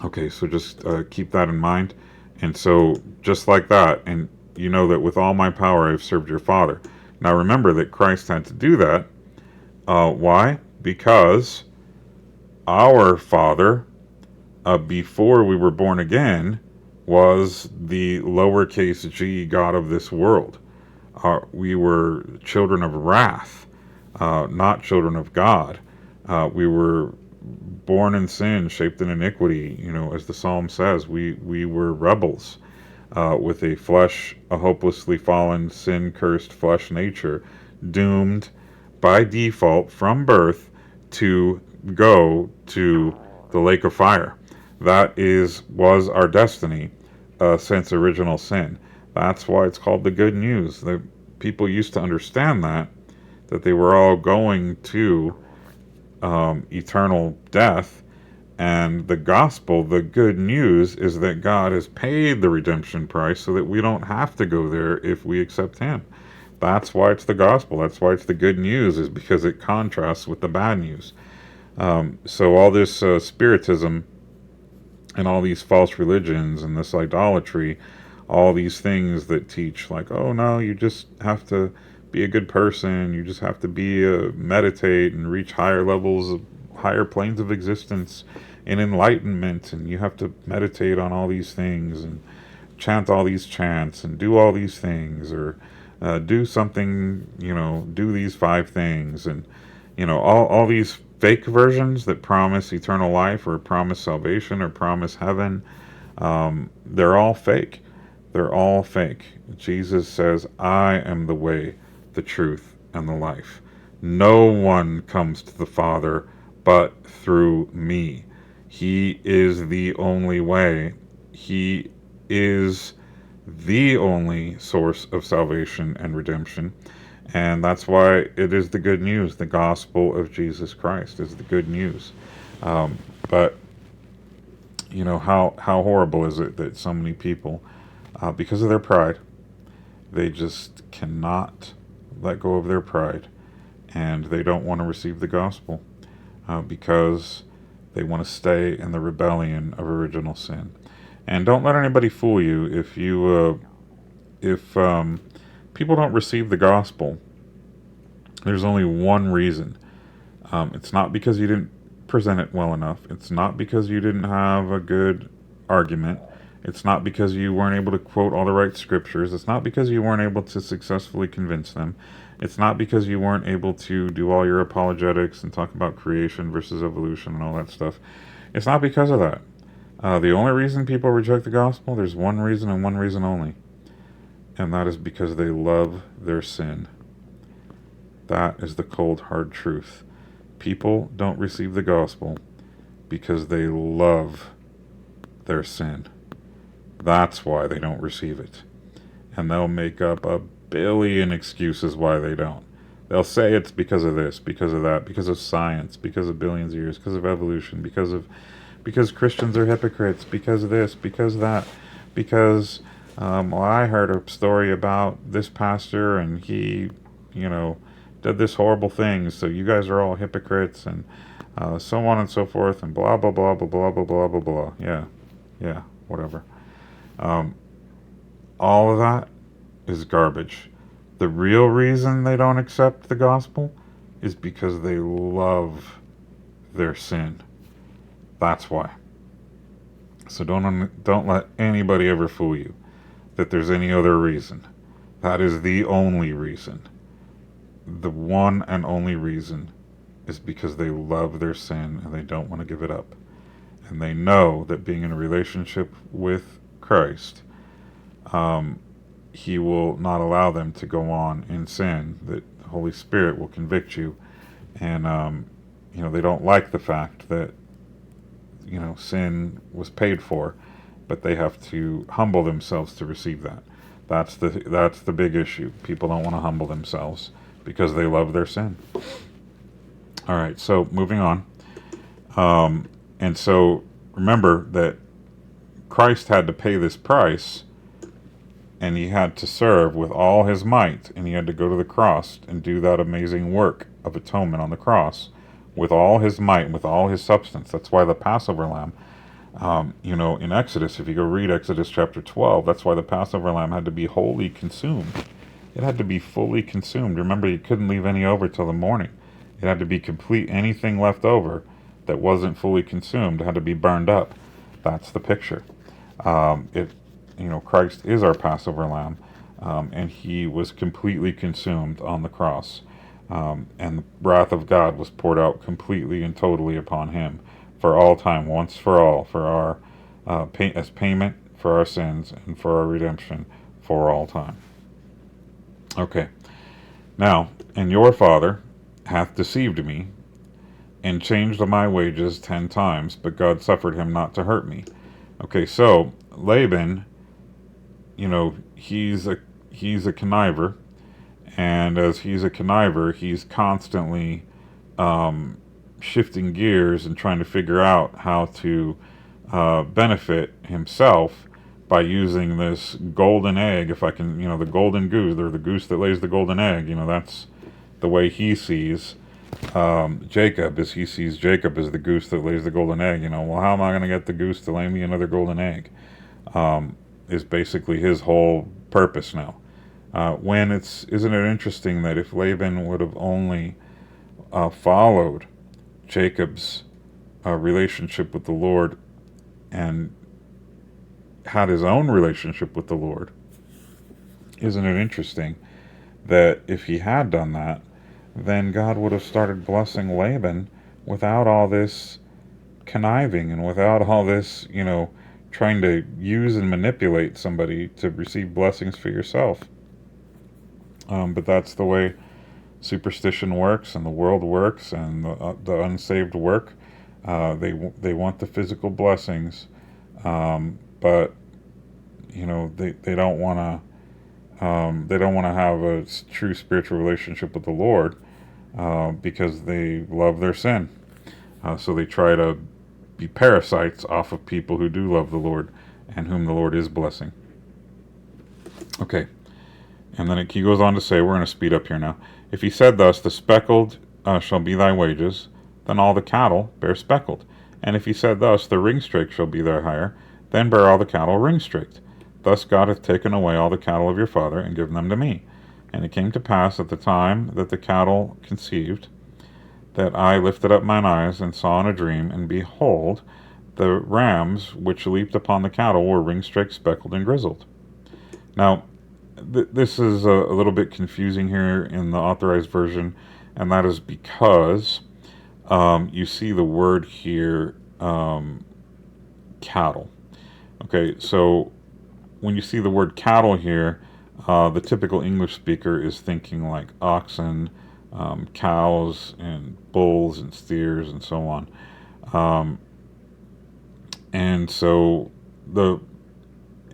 Okay, so just keep that in mind. And so, just like that, and you know that with all my power I've served your Father. Now remember that Christ had to do that. Why? Because our Father, before we were born again, was the lowercase g God of this world. We were children of wrath, not children of God. We were born in sin, shaped in iniquity. You know, as the psalm says, we were rebels with a hopelessly fallen, sin-cursed flesh nature, doomed by default from birth to go to the lake of fire. That was our destiny since original sin. That's why it's called the good news. The people used to understand that they were all going to eternal death. And the gospel, the good news, is that God has paid the redemption price so that we don't have to go there if we accept him. That's why it's the gospel. That's why it's the good news, is because it contrasts with the bad news. So all this spiritism and all these false religions and this idolatry, all these things that teach like, oh no, you just have to be a good person, you just have to meditate and reach higher levels, higher planes of existence and enlightenment, and you have to meditate on all these things and chant all these chants and do all these things, or do something, do these 5 things, and all these fake versions that promise eternal life or promise salvation or promise heaven. They're all fake. They're all fake. Jesus says, I am the way, the truth, and the life. No one comes to the Father but through me. He is the only way. He is the only source of salvation and redemption. And that's why it is the good news. The gospel of Jesus Christ is the good news. But, how horrible is it that so many people, because of their pride, they just cannot let go of their pride, and they don't want to receive the gospel because they want to stay in the rebellion of original sin. And don't let anybody fool you. If people don't receive the gospel, there's only one reason. It's not because you didn't present it well enough. It's not because you didn't have a good argument. It's not because you weren't able to quote all the right scriptures. It's not because you weren't able to successfully convince them. It's not because you weren't able to do all your apologetics and talk about creation versus evolution and all that stuff. It's not because of that. The only reason people reject the gospel, there's one reason and one reason only. And that is because they love their sin. That is the cold, hard truth. People don't receive the gospel because they love their sin. That's why they don't receive it. And they'll make up a billion excuses why they don't. They'll say it's because of this, because of that, because of science, because of billions of years, because of evolution, because Christians are hypocrites, because of this, because of that, because I heard a story about this pastor and he, did this horrible thing, so you guys are all hypocrites, and so on and so forth, and blah blah blah blah blah blah blah blah blah. Yeah, whatever. All of that is garbage. The real reason they don't accept the gospel is because they love their sin. That's why. So don't let anybody ever fool you that there's any other reason. That is the only reason. The one and only reason is because they love their sin and they don't want to give it up. And they know that being in a relationship with Christ, he will not allow them to go on in sin, that the Holy Spirit will convict you. And, they don't like the fact that, sin was paid for, but they have to humble themselves to receive that. That's the big issue. People don't want to humble themselves because they love their sin. All right, so moving on. And so remember that Christ had to pay this price, and he had to serve with all his might, and he had to go to the cross and do that amazing work of atonement on the cross with all his might, with all his substance. That's why the Passover lamb, in Exodus, if you go read Exodus chapter 12, that's why the Passover lamb had to be wholly consumed. It had to be fully consumed. Remember, you couldn't leave any over till the morning. It had to be complete. Anything left over that wasn't fully consumed had to be burned up. That's the picture. Christ is our Passover lamb, and he was completely consumed on the cross. And the wrath of God was poured out completely and totally upon him for all time, once for all, for our as payment for our sins and for our redemption for all time. Okay. Now, and your father hath deceived me, and changed my wages 10 times, but God suffered him not to hurt me. Okay, so Laban, he's a conniver, and as he's a conniver, he's constantly shifting gears and trying to figure out how to benefit himself by using this golden egg, if I can, the golden goose, or the goose that lays the golden egg, that's the way he sees Jacob, as he sees Jacob as the goose that lays the golden egg. Well, how am I going to get the goose to lay me another golden egg? Is basically his whole purpose now. Isn't it interesting that if Laban would have only followed Jacob's relationship with the Lord and had his own relationship with the Lord, isn't it interesting that if he had done that, then God would have started blessing Laban without all this conniving and without all this, trying to use and manipulate somebody to receive blessings for yourself. But that's the way superstition works and the world works and the unsaved work. They want the physical blessings, but they don't want to. They don't want to have a true spiritual relationship with the Lord because they love their sin. So they try to be parasites off of people who do love the Lord and whom the Lord is blessing. Okay. And then he goes on to say, we're going to speed up here now. If he said thus, the speckled shall be thy wages, then all the cattle bear speckled. And if he said thus, the ringstraked shall be thy hire, then bear all the cattle ringstraked. Thus God hath taken away all the cattle of your father, and given them to me. And it came to pass at the time that the cattle conceived, that I lifted up mine eyes, and saw in a dream, and behold, the rams which leaped upon the cattle were ringstraked, speckled, and grizzled. Now, this is a little bit confusing here in the Authorized Version, and that is because you see the word here, cattle. Okay, so when you see the word cattle here, the typical English speaker is thinking like oxen, cows, and bulls, and steers, and so on. And so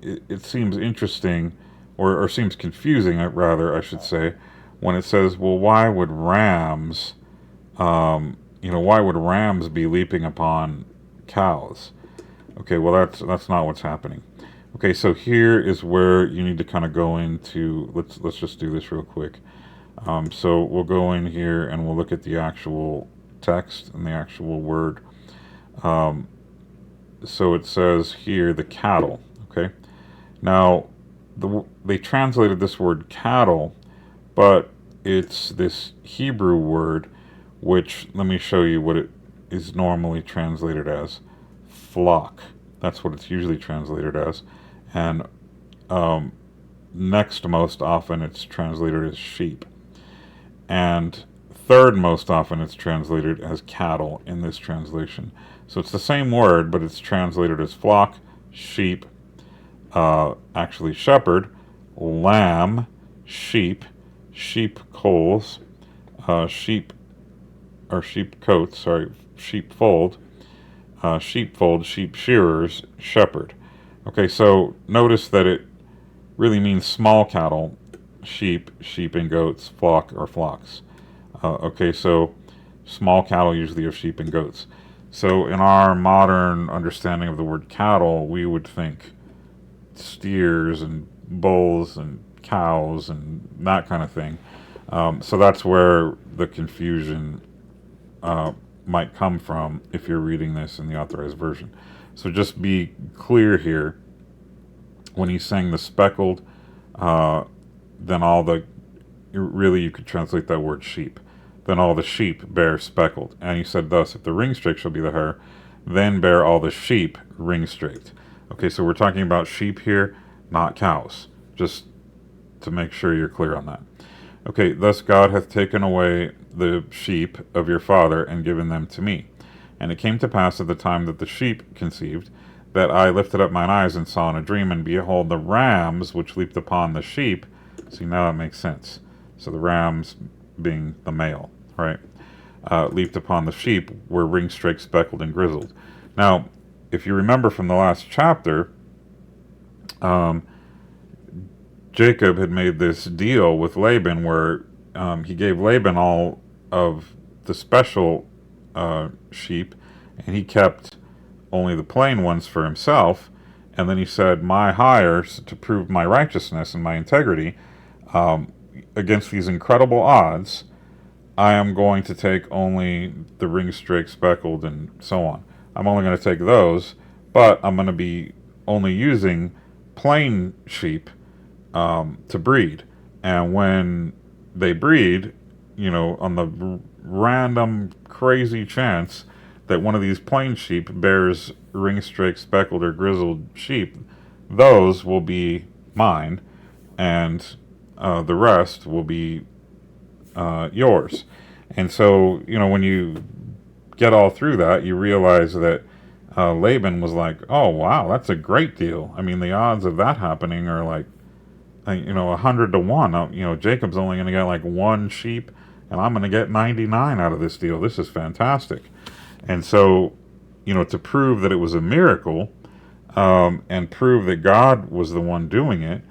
it seems interesting, or seems confusing, rather, I should say, when it says, well, why would rams be leaping upon cows? Okay, well, that's not what's happening. Okay, so here is where you need to kind of go into, let's just do this real quick. So we'll go in here and we'll look at the actual text and the actual word. So it says here, the cattle, okay? Now, they translated this word cattle, but it's this Hebrew word, which, let me show you what it is normally translated as. Flock. That's what it's usually translated as. And next most often it's translated as sheep. And third most often it's translated as cattle in this translation. So it's the same word, but it's translated as flock, sheep, actually shepherd, lamb, sheep, sheep coals, sheep coats, sheepfold, sheepfold, sheep shearers, shepherd. Okay, so notice that it really means small cattle, sheep and goats, flock or flocks. Okay, so Small cattle usually are sheep and goats. So in our modern understanding of the word cattle, we would think steers and bulls and cows and that kind of thing. So that's where the confusion might come from if you're reading this in the Authorized Version. So just be clear here. When he's saying the speckled, then all the, really you could translate that word sheep. Then all the sheep bear speckled. And he said thus, if the ring-straked shall be the her, then bear all the sheep ring-straked. Okay, so we're talking about sheep here, not cows. Just to make sure you're clear on that. Okay, thus God hath taken away the sheep of your father and given them to me. And it came to pass at the time that the sheep conceived, that I lifted up mine eyes and saw in a dream, and behold, the rams which leaped upon the sheep. See, now that makes sense. So the rams being the male, right? Leaped upon the sheep were ring-straked, speckled, and grizzled. Now, if you remember from the last chapter, Jacob had made this deal with Laban where he gave Laban all of the special sheep, and he kept only the plain ones for himself. And then he said, my hires, to prove my righteousness and my integrity, against these incredible odds, I am going to take only the ring-straked, speckled, and so on. I'm only going to take those, but I'm going to be only using plain sheep to breed. And when they breed, on the random crazy chance that one of these plain sheep bears ring-straked, speckled, or grizzled sheep, those will be mine, and the rest will be yours. And so, when you get all through that, you realize that Laban was like, oh, wow, that's a great deal. I mean, the odds of that happening are like, 100 to 1. Jacob's only going to get like one sheep, and I'm going to get 99 out of this deal. This is fantastic. And so, to prove that it was a miracle, and prove that God was the one doing it,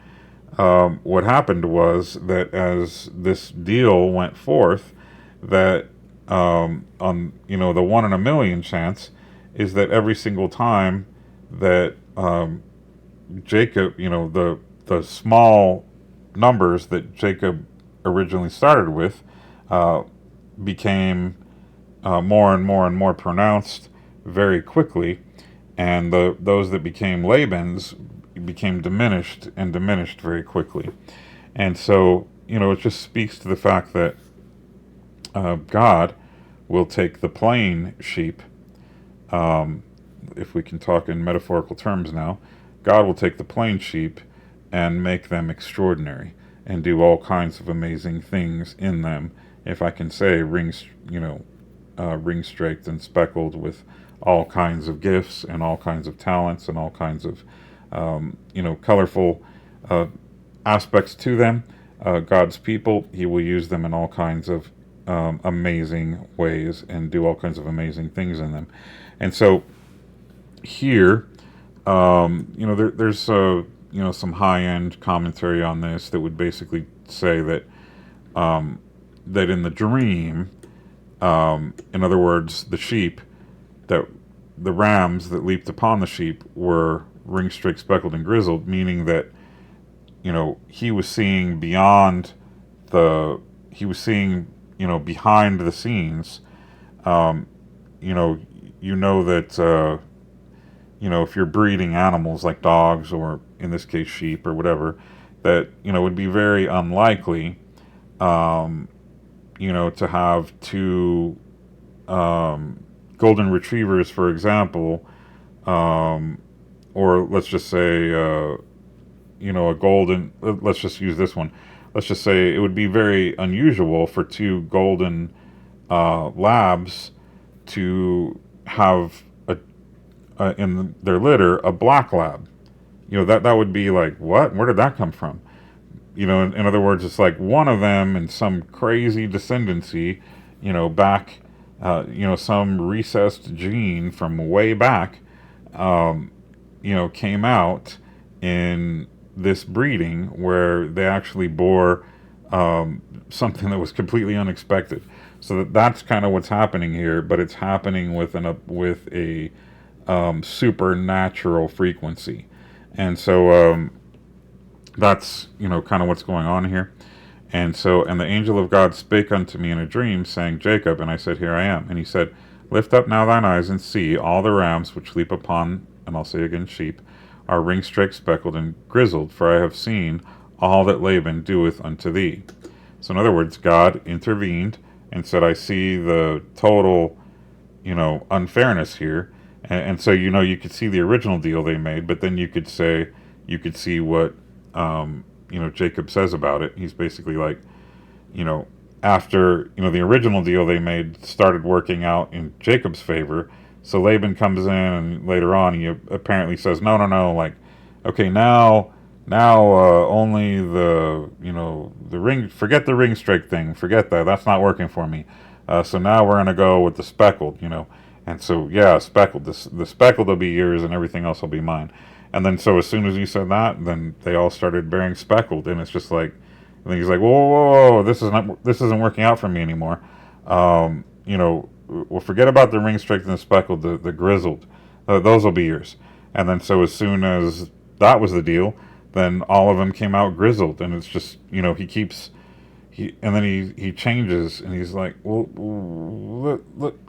what happened was that as this deal went forth, that on the 1 in a million chance is that every single time that Jacob, the small numbers that Jacob originally started with became more and more and more pronounced very quickly, and those that became Laban's became diminished and diminished very quickly. And so, it just speaks to the fact that God will take the plain sheep, if we can talk in metaphorical terms now, God will take the plain sheep and make them extraordinary and do all kinds of amazing things in them. If I can say ring-straked and speckled with all kinds of gifts and all kinds of talents and all kinds of colorful aspects to them. God's people, he will use them in all kinds of amazing ways and do all kinds of amazing things in them. And so here, there's some high-end commentary on this that would basically say that that in the dream, in other words, the sheep, that the rams that leaped upon the sheep were ring-straked, speckled, and grizzled, meaning that he was seeing beyond behind the scenes. That if you're breeding animals like dogs, or in this case sheep or whatever, that it would be very unlikely to have two golden retrievers, for example, or let's just say a golden, let's just use this one, let's just say it would be very unusual for two golden labs to have in their litter a black lab. That would be like, what? Where did that come from? In other words, it's like one of them in some crazy descendancy, back, some recessed gene from way back, came out in this breeding where they actually bore something that was completely unexpected. So that's kind of what's happening here, but it's happening with a supernatural frequency. And so that's, kind of what's going on here. And the angel of God spake unto me in a dream, saying, Jacob. And I said, Here I am. And he said, Lift up now thine eyes and see, all the rams which leap upon, and I'll say again, sheep, are ring-straked, speckled, and grizzled, for I have seen all that Laban doeth unto thee. So in other words, God intervened and said, I see the total, unfairness here. And so, you could see the original deal they made, but then you could see what, Jacob says about it. He's basically like, you know, after, the original deal they made started working out in Jacob's favor. So Laban comes in, and later on he apparently says, no, no, no, like, okay, now only the ring, forget the ring strike thing, forget that, that's not working for me. So now we're gonna go with the speckled, and so yeah, speckled, the speckled will be yours, and everything else will be mine. And then so as soon as he said that, then they all started bearing speckled, and it's just like, and he's like, whoa, whoa, whoa, this isn't working out for me anymore. Well, forget about the ring strike and the speckled, the grizzled, those will be yours. And then so as soon as that was the deal, then all of them came out grizzled, and it's just, and then he changes, and he's like, well, look,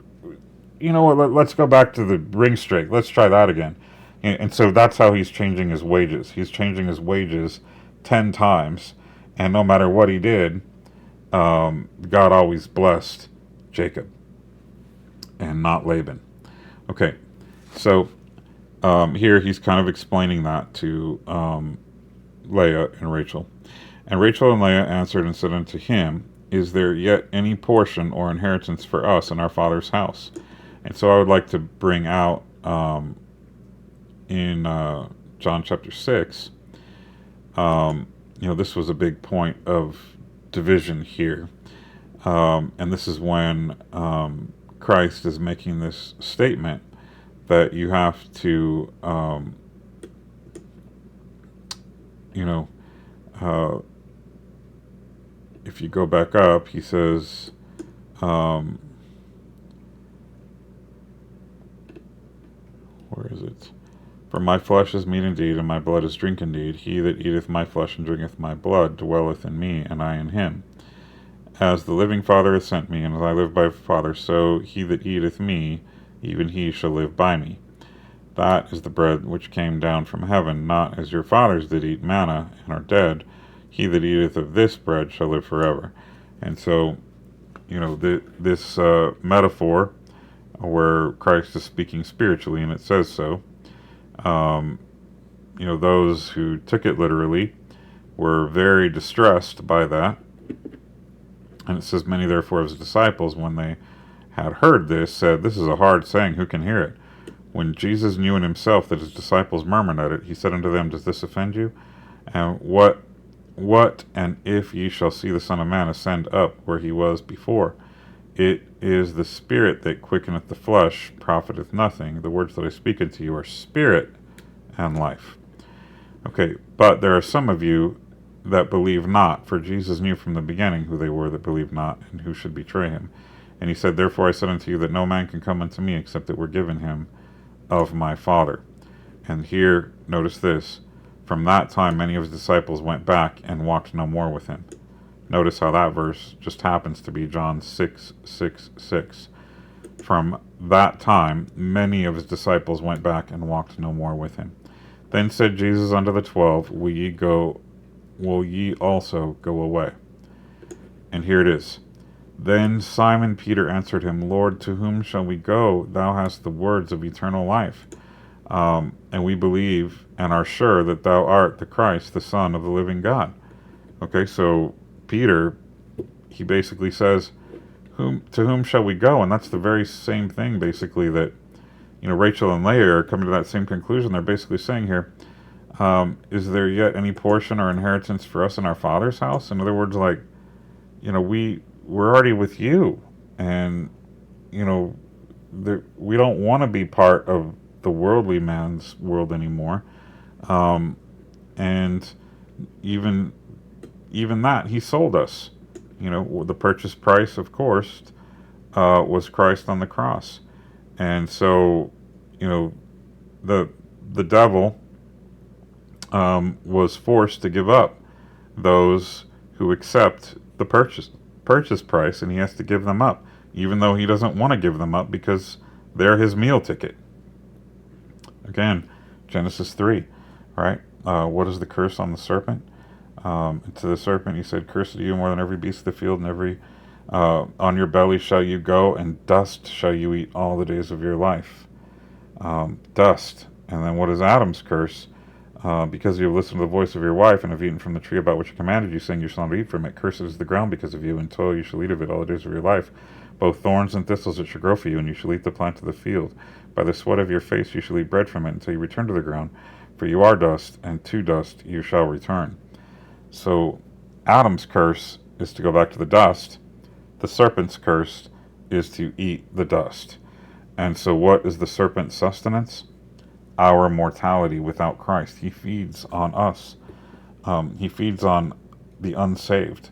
you know what? Let's go back to the ring strike. Let's try that again. And so that's how he's changing his wages. He's changing his wages 10 times, and no matter what he did, God always blessed Jacob and not Laban. Okay, so here he's kind of explaining that to Leah and Rachel. And Rachel and Leah answered and said unto him, Is there yet any portion or inheritance for us in our father's house? And so I would like to bring out in John chapter 6, this was a big point of division here. And this is when Christ is making this statement that you have to, if you go back up, he says, where is it? For my flesh is meat indeed, and my blood is drink indeed. He that eateth my flesh and drinketh my blood dwelleth in me, and I in him. As the living Father hath sent me, and as I live by the Father, so he that eateth me, even he shall live by me. That is the bread which came down from heaven, not as your fathers did eat manna, and are dead. He that eateth of this bread shall live forever. And so, this metaphor, where Christ is speaking spiritually, and it says so, those who took it literally were very distressed by that. And it says, Many therefore of his disciples, when they had heard this, said, This is a hard saying, who can hear it? When Jesus knew in himself that his disciples murmured at it, he said unto them, Does this offend you? And what and if ye shall see the Son of Man ascend up where he was before? It is the Spirit that quickeneth the flesh, profiteth nothing. The words that I speak unto you are spirit and life. Okay, but there are some of you that believe not, for Jesus knew from the beginning who they were that believed not, and who should betray him. And he said, Therefore I said unto you that no man can come unto me except it were given him of my Father. And here, notice this, from that time many of his disciples went back and walked no more with him. Notice how that verse just happens to be John 6:6. From that time many of his disciples went back and walked no more with him. Then said Jesus unto the 12, Will ye also go away? And here it is. Then Simon Peter answered him, Lord, to whom shall we go? Thou hast the words of eternal life. And we believe and are sure that thou art the Christ, the Son of the living God. Okay, so Peter, he basically says, to whom shall we go? And that's the very same thing, basically, that, Rachel and Leah are coming to that same conclusion. They're basically saying here, is there yet any portion or inheritance for us in our Father's house? In other words, like, we're already with you, and, we don't want to be part of the worldly man's world anymore. And even that, he sold us. The purchase price, of course, was Christ on the cross. And so, you know, the devil was forced to give up those who accept the purchase price, and he has to give them up, even though he doesn't want to give them up because they're his meal ticket. Again, Genesis 3, right? What is the curse on the serpent? And to the serpent he said, "Cursed are you more than every beast of the field, and every on your belly shall you go, and dust shall you eat all the days of your life." Dust. And then what is Adam's curse? Because you have listened to the voice of your wife, and have eaten from the tree about which I commanded you, saying, "You shall not eat from it. Cursed is the ground because of you, and toil you shall eat of it all the days of your life. Both thorns and thistles it shall grow for you, and you shall eat the plant of the field. By the sweat of your face you shall eat bread from it until you return to the ground, for you are dust, and to dust you shall return." So Adam's curse is to go back to the dust. The serpent's curse is to eat the dust. And so what is the serpent's sustenance? Our mortality without Christ. He feeds on us. He feeds on the unsaved.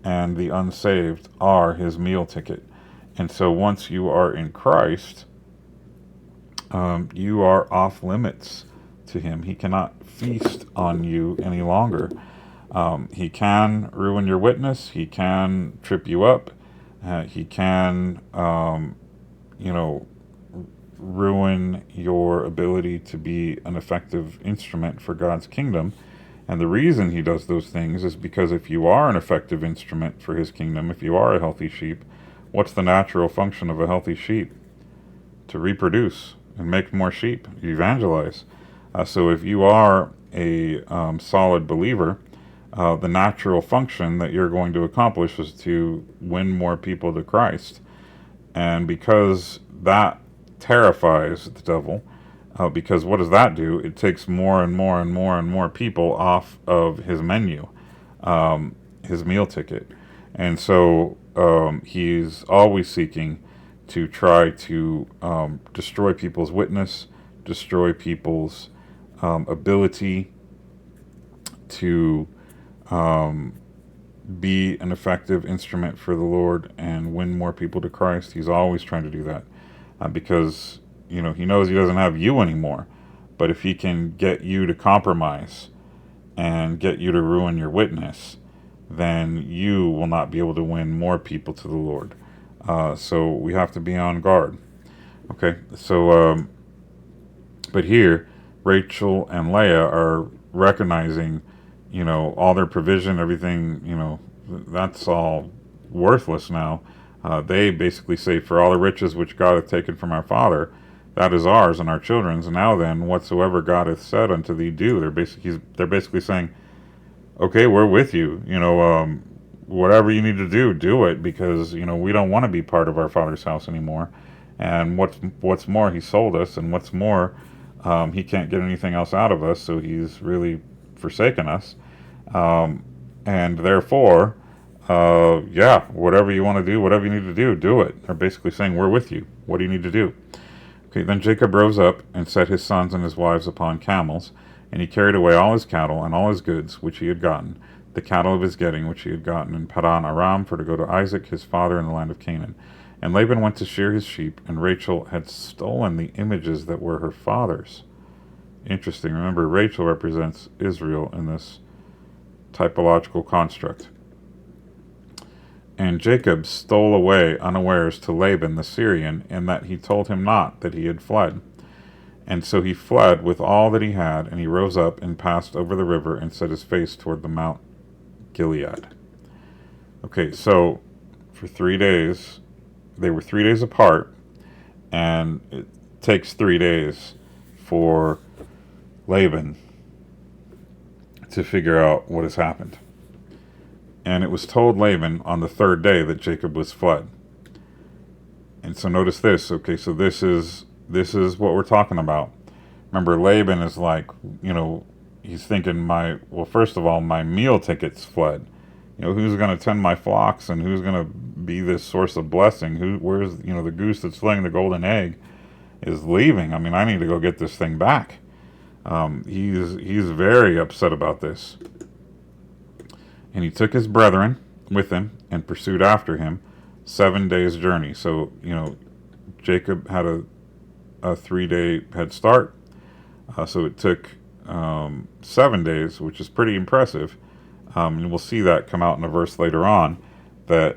And the unsaved are his meal ticket. And so once you are in Christ, you are off limits to him. He cannot feast on you any longer. He can ruin your witness. He can trip you up. He can, ruin your ability to be an effective instrument for God's kingdom. And the reason he does those things is because if you are an effective instrument for his kingdom, if you are a healthy sheep, what's the natural function of a healthy sheep? To reproduce and make more sheep, evangelize. So if you are a solid believer, the natural function that you're going to accomplish is to win more people to Christ. And because that terrifies the devil, because what does that do? It takes more and more and more and more people off of his menu, his meal ticket. And so he's always seeking to try to destroy people's witness, destroy people's ability to be an effective instrument for the Lord and win more people to Christ. He's always trying to do that because, he knows he doesn't have you anymore. But if he can get you to compromise and get you to ruin your witness, then you will not be able to win more people to the Lord. So we have to be on guard. Okay, so, but here, Rachel and Leah are recognizing, all their provision, everything, that's all worthless now. They basically say, "For all the riches which God hath taken from our father, that is ours and our children's. And now then, whatsoever God hath said unto thee, do." They're basically saying, "Okay, we're with you. Whatever you need to do, do it, because we don't want to be part of our father's house anymore. And what's more, he sold us, and what's more, he can't get anything else out of us, so he's really forsaken us. And therefore, whatever you want to do, whatever you need to do, do it." They're basically saying, "We're with you. What do you need to do?" Okay, then Jacob rose up and set his sons and his wives upon camels, and he carried away all his cattle and all his goods which he had gotten, the cattle of his getting which he had gotten in Padan Aram, for to go to Isaac his father in the land of Canaan. And Laban went to shear his sheep, and Rachel had stolen the images that were her father's. Interesting. Remember, Rachel represents Israel in this typological construct. And Jacob stole away unawares to Laban the Syrian, in that he told him not that he had fled. And so he fled with all that he had, and he rose up and passed over the river and set his face toward the Mount Gilead. Okay, so for 3 days, they were 3 days apart, and it takes 3 days for Laban to figure out what has happened. And it was told Laban on the 3rd day that Jacob was fled. And so notice this. Okay, so this is what we're talking about. Remember, Laban is like, he's thinking, first of all, my meal ticket's fled. Who's going to tend my flocks, and who's going to be this source of blessing? Where's the goose that's laying the golden egg is leaving. I mean, I need to go get this thing back. He's very upset about this. And he took his brethren with him and pursued after him, 7 days journey. So, Jacob had a 3-day head start. So it took 7 days, which is pretty impressive. And we'll see that come out in a verse later on, that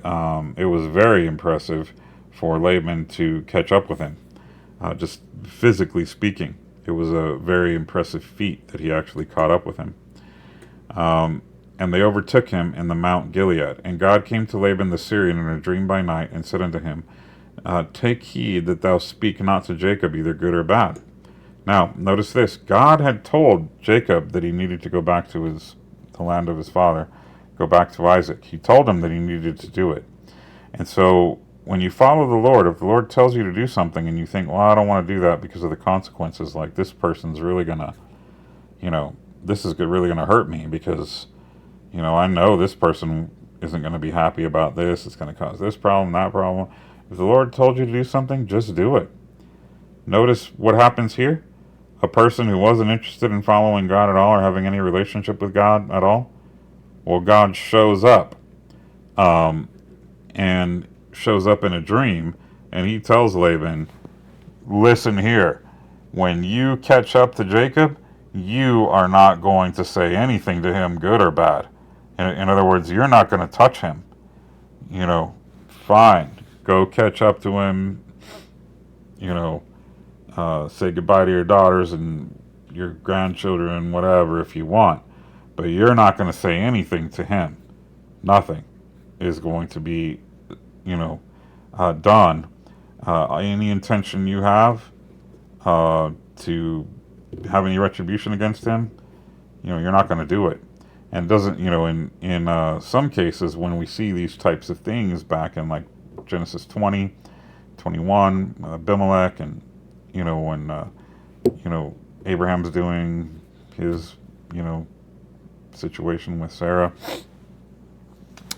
it was very impressive for Laban to catch up with him. Just physically speaking, it was a very impressive feat that he actually caught up with him. And they overtook him in the Mount Gilead. And God came to Laban the Syrian in a dream by night, and said unto him, Take heed that thou speak not to Jacob either good or bad. Now, notice this. God had told Jacob that he needed to go back to the land of his father, go back to Isaac. He told him that he needed to do it. And so, when you follow the Lord, if the Lord tells you to do something and you think, well, I don't want to do that because of the consequences, like this person's really going to, this is really going to hurt me because, I know this person isn't going to be happy about this. It's going to cause this problem, that problem. If the Lord told you to do something, just do it. Notice what happens here. A person who wasn't interested in following God at all or having any relationship with God at all, well, God shows up and shows up in a dream, and he tells Laban, listen here, when you catch up to Jacob, you are not going to say anything to him, good or bad. In other words, you're not going to touch him. Fine, go catch up to him, say goodbye to your daughters and your grandchildren and whatever if you want. But you're not going to say anything to him. Nothing is going to be, done. Any intention you have to have any retribution against him, you're not going to do it. And it doesn't, in some cases when we see these types of things back in like Genesis 20, 21, Abimelech, and when Abraham's doing his situation with Sarah,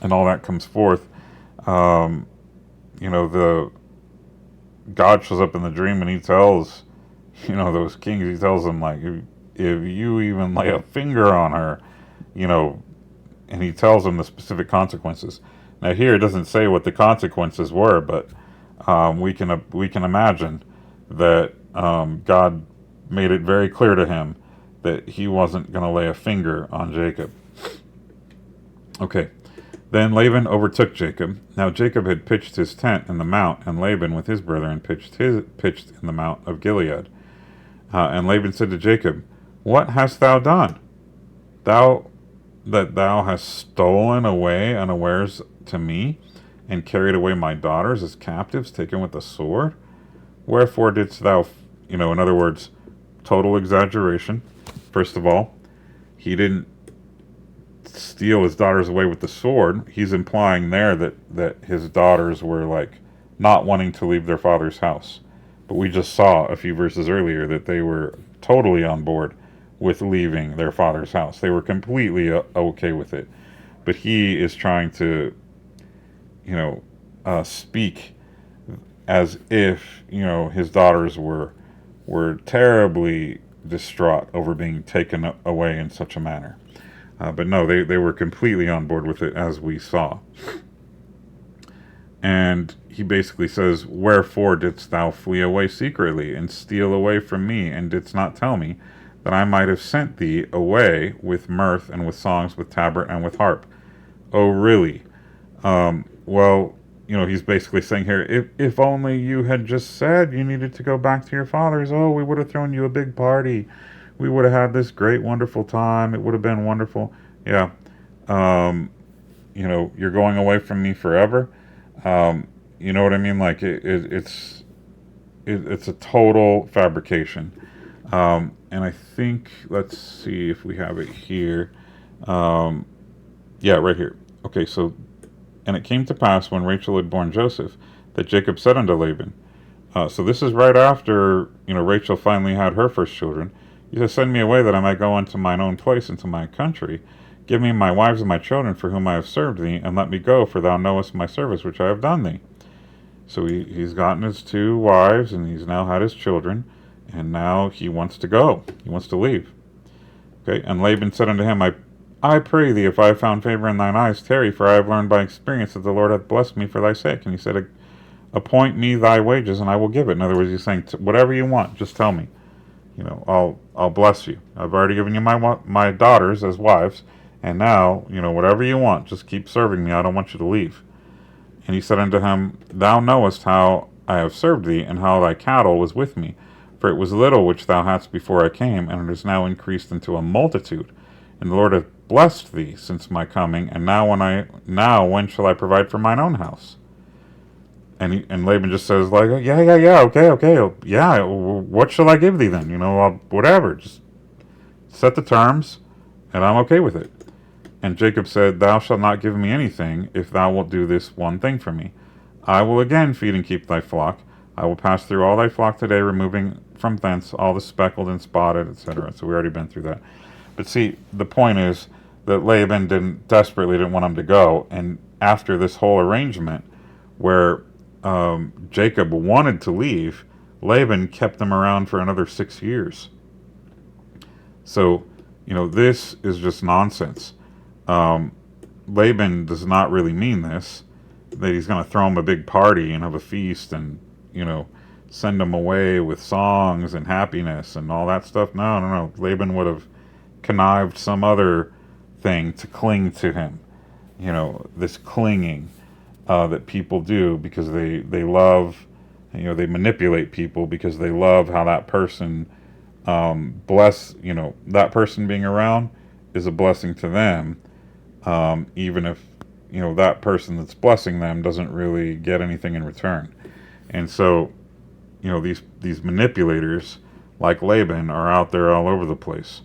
and all that comes forth, the God shows up in the dream and he tells those kings, he tells them, like, if you even lay a finger on her, and he tells them the specific consequences. Now here it doesn't say what the consequences were, but we can imagine that God made it very clear to him that he wasn't going to lay a finger on Jacob. Okay, then Laban overtook Jacob. Now Jacob had pitched his tent in the mount, and Laban with his brethren pitched in the mount of Gilead. And Laban said to Jacob, What hast thou done? Thou hast stolen away unawares to me, and carried away my daughters as captives, taken with the sword? Wherefore didst thou, in other words, total exaggeration. First of all, he didn't steal his daughters away with the sword. He's implying there that his daughters were like not wanting to leave their father's house. But we just saw a few verses earlier that they were totally on board with leaving their father's house. They were completely okay with it. But he is trying to, speak as if, his daughters were terribly distraught over being taken away in such a manner. But no, they were completely on board with it, as we saw. And he basically says, Wherefore didst thou flee away secretly, and steal away from me, and didst not tell me, that I might have sent thee away with mirth, and with songs, with tabret, and with harp? Oh, really? Well, he's basically saying here, if only you had just said you needed to go back to your fathers, we would have thrown you a big party. We would have had this great, wonderful time. It would have been wonderful. Yeah. You're going away from me forever. You know what I mean? Like, it's a total fabrication. And I think, let's see if we have it here. Yeah, right here. Okay, so, and it came to pass when Rachel had borne Joseph, that Jacob said unto Laban, so this is right after, Rachel finally had her first children. He said, Send me away that I might go unto mine own place, into my country. Give me my wives and my children for whom I have served thee, and let me go, for thou knowest my service which I have done thee. So he's gotten his 2 wives, and he's now had his children, and now he wants to go. He wants to leave. Okay, and Laban said unto him, I pray thee, if I have found favor in thine eyes, tarry, for I have learned by experience that the Lord hath blessed me for thy sake. And he said, appoint me thy wages, and I will give it. In other words, he's saying, whatever you want, just tell me. I'll bless you. I've already given you my daughters as wives, and now, whatever you want, just keep serving me. I don't want you to leave. And he said unto him, Thou knowest how I have served thee, and how thy cattle was with me. For it was little which thou hadst before I came, and it is now increased into a multitude. And the Lord hath blessed thee since my coming, and when shall I provide for mine own house? And Laban just says, like, yeah, okay, yeah, what shall I give thee then? Whatever, just set the terms, and I'm okay with it. And Jacob said, Thou shalt not give me anything, if thou wilt do this one thing for me. I will again feed and keep thy flock. I will pass through all thy flock today, removing from thence all the speckled and spotted, etc. So we already been through that. But see, the point is that Laban desperately didn't want him to go. And after this whole arrangement, where Jacob wanted to leave, Laban kept him around for another 6 years. So, this is just nonsense. Laban does not really mean this, that he's going to throw him a big party and have a feast and, send him away with songs and happiness and all that stuff. No. Laban would have connived some other thing to cling to him. This clinging that people do because they love, they manipulate people because they love how that person that person being around is a blessing to them, even if that person that's blessing them doesn't really get anything in return. And so these manipulators like Laban are out there all over the place,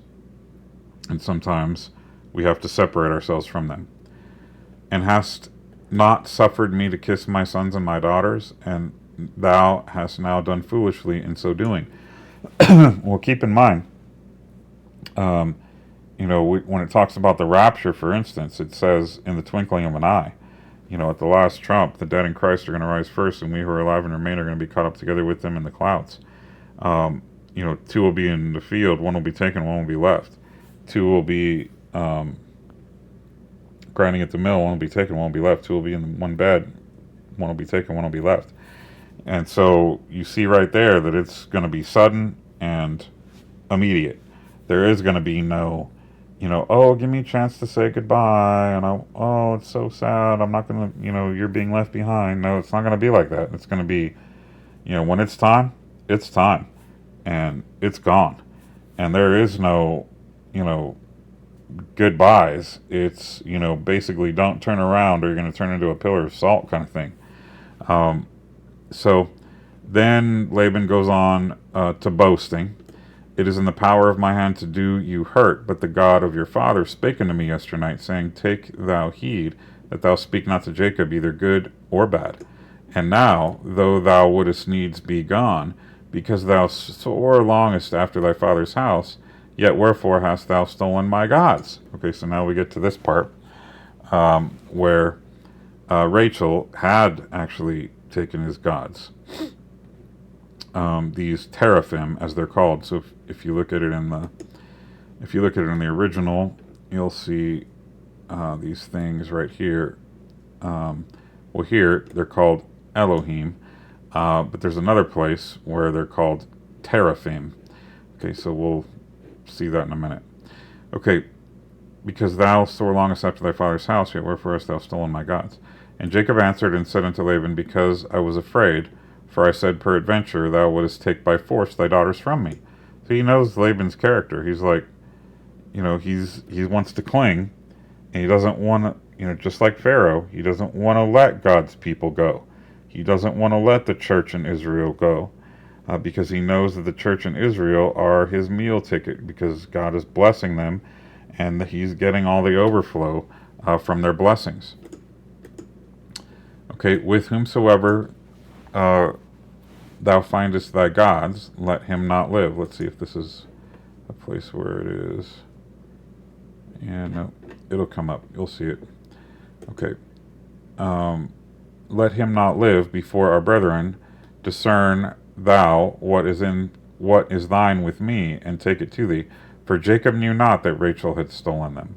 and sometimes we have to separate ourselves from them. And hast not suffered me to kiss my sons and my daughters, and thou hast now done foolishly in so doing. Well, keep in mind, when it talks about the rapture, for instance, it says in the twinkling of an eye. At the last trump, the dead in Christ are going to rise first, and we who are alive and remain are going to be caught up together with them in the clouds. Two will be in the field, one will be taken, one will be left. Two will be grinding at the mill, one will be taken, one will be left. Two will be in one bed, one will be taken, one will be left. And so you see right there that it's going to be sudden and immediate. There is going to be no, give me a chance to say goodbye, and it's so sad, I'm not going to, you're being left behind. No, it's not going to be like that. It's going to be, when it's time, and it's gone. And there is no, goodbyes. It's, basically don't turn around or you're going to turn into a pillar of salt kind of thing. So then Laban goes on to boasting. It is in the power of my hand to do you hurt, but the God of your father spake unto me yesternight, saying, Take thou heed that thou speak not to Jacob either good or bad. And now, though thou wouldest needs be gone, because thou sore longest after thy father's house, yet wherefore hast thou stolen my gods? Okay, so now we get to this part where Rachel had actually taken his gods. These teraphim, as they're called. So if you look at it in the original, you'll see these things right here. Here they're called Elohim, but there's another place where they're called teraphim. Okay, so we'll see that in a minute. Okay, because thou sore longest after thy father's house, yet wherefore hast thou stolen my gods? And Jacob answered and said unto Laban, Because I was afraid, for I said, Peradventure thou wouldest take by force thy daughters from me. So he knows Laban's character. He's like, he wants to cling, and he doesn't want to, just like Pharaoh, he doesn't want to let God's people go. He doesn't want to let the church in Israel go, because he knows that the church in Israel are his meal ticket, because God is blessing them, and he's getting all the overflow from their blessings. Okay, with whomsoever thou findest thy gods, let him not live. Let's see if this is a place where it is. Yeah, no, it'll come up. You'll see it. Okay. Let him not live before our brethren. Discern thou what is thine with me, and take it to thee. For Jacob knew not that Rachel had stolen them.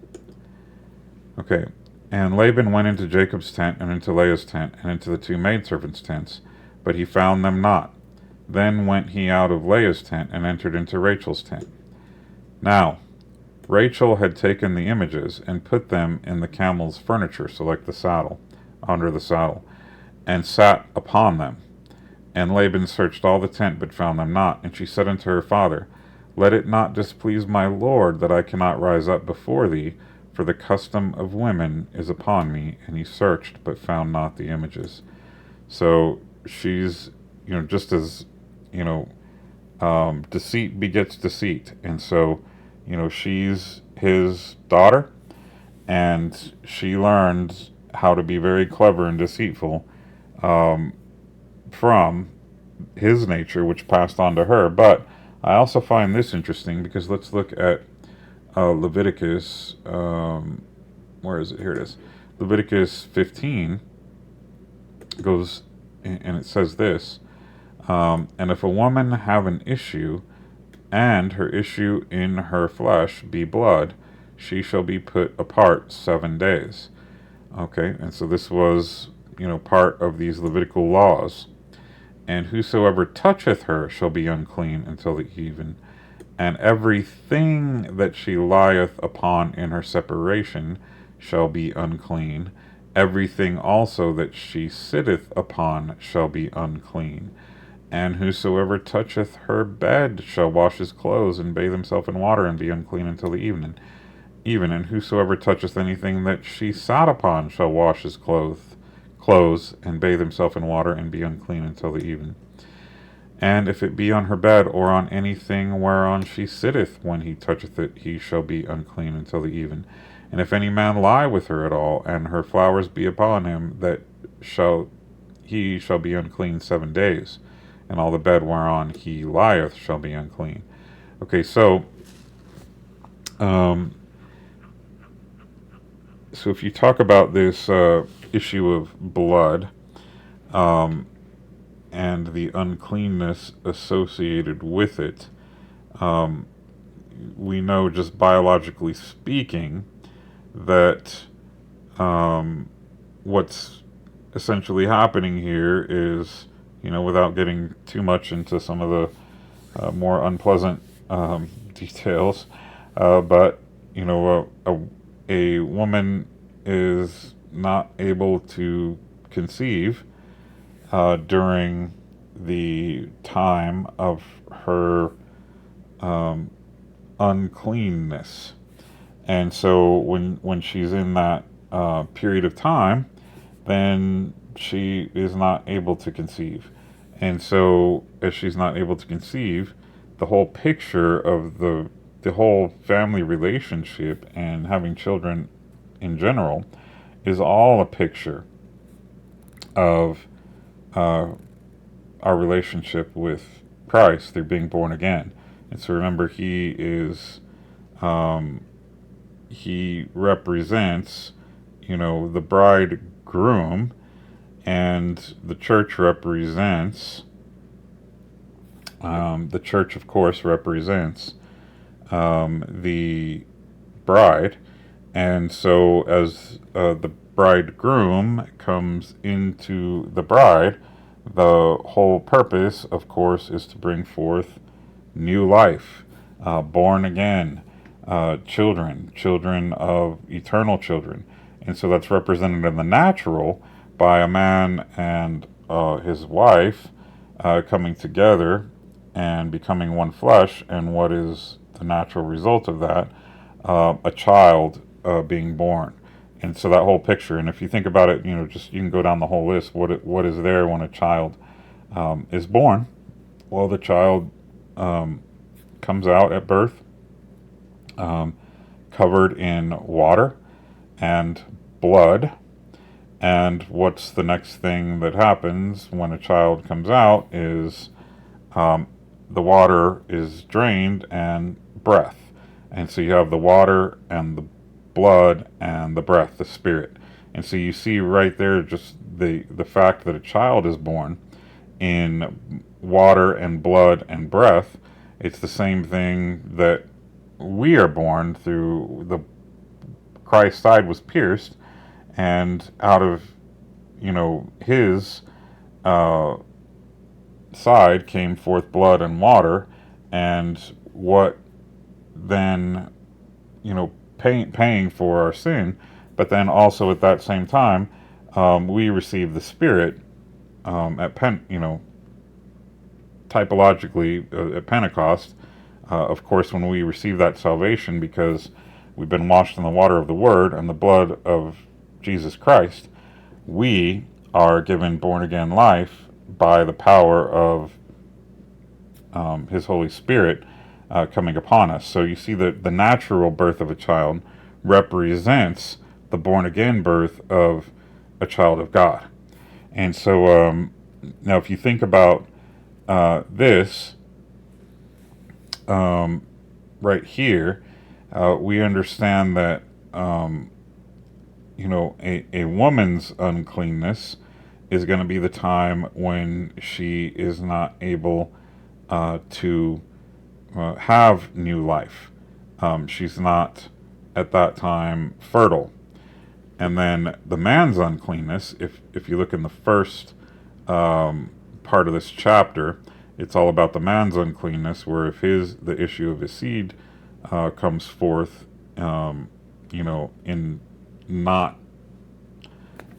Okay. And Laban went into Jacob's tent, and into Leah's tent, and into the two maidservants' tents, but he found them not. Then went he out of Leah's tent, and entered into Rachel's tent. Now Rachel had taken the images, and put them in the camel's furniture, so like the saddle, under the saddle, and sat upon them. And Laban searched all the tent, but found them not. And she said unto her father, Let it not displease my lord, that I cannot rise up before thee, for the custom of women is upon me. And he searched, but found not the images. So she's, just as, you know, deceit begets deceit. And so, she's his daughter, and she learned how to be very clever and deceitful from his nature, which passed on to her. But I also find this interesting because let's look at Leviticus. Where is it? Here it is. Leviticus 15 goes, and it says this: and if a woman have an issue, and her issue in her flesh be blood, she shall be put apart 7 days. Okay, and so this was, part of these Levitical laws. And whosoever toucheth her shall be unclean until the even. And everything that she lieth upon in her separation shall be unclean. Everything also that she sitteth upon shall be unclean. And whosoever toucheth her bed shall wash his clothes, and bathe himself in water, and be unclean until the evening. And whosoever toucheth anything that she sat upon shall wash his clothes, and bathe himself in water, and be unclean until the even. And if it be on her bed, or on anything whereon she sitteth, when he toucheth it, he shall be unclean until the even. And if any man lie with her at all, and her flowers be upon him, he shall be unclean 7 days, and all the bed whereon he lieth shall be unclean. Okay, so if you talk about this issue of blood, and the uncleanness associated with it, we know, just biologically speaking, that what's essentially happening here is, without getting too much into some of the more unpleasant details, but, a woman is not able to conceive during the time of her uncleanness. And so when she's in that period of time, then she is not able to conceive. And so as she's not able to conceive, the whole picture of the whole family relationship and having children in general is all a picture of our relationship with Christ through being born again. And so remember, he represents, the bridegroom, and the church represents, the church, of course, represents the bride. And so as the bridegroom comes into the bride, the whole purpose, of course, is to bring forth new life, born again, children of eternal children. And so that's represented in the natural by a man and his wife coming together and becoming one flesh. And what is the natural result of that? A child being born. And so that whole picture, and if you think about it, you can go down the whole list. What is there when a child is born? Well, the child comes out at birth, covered in water and blood. And what's the next thing that happens when a child comes out is the water is drained, and breath. And so you have the water and the blood and the breath, the spirit. And so you see right there just the fact that a child is born in water and blood and breath. It's the same thing that we are born through the Christ's side was pierced, and out of, his uh, side came forth blood and water, and what then, paying for our sin, but then also at that same time, we receive the Spirit typologically at Pentecost. Of course, when we receive that salvation, because we've been washed in the water of the Word and the blood of Jesus Christ, we are given born again life by the power of His Holy Spirit coming upon us. So you see that the natural birth of a child represents the born again birth of a child of God. And so now if you think about this right here, we understand that a woman's uncleanness is going to be the time when she is not able to have new life. She's not at that time fertile. And then the man's uncleanness, if you look in the first part of this chapter, it's all about the man's uncleanness, where if the issue of his seed comes forth, in not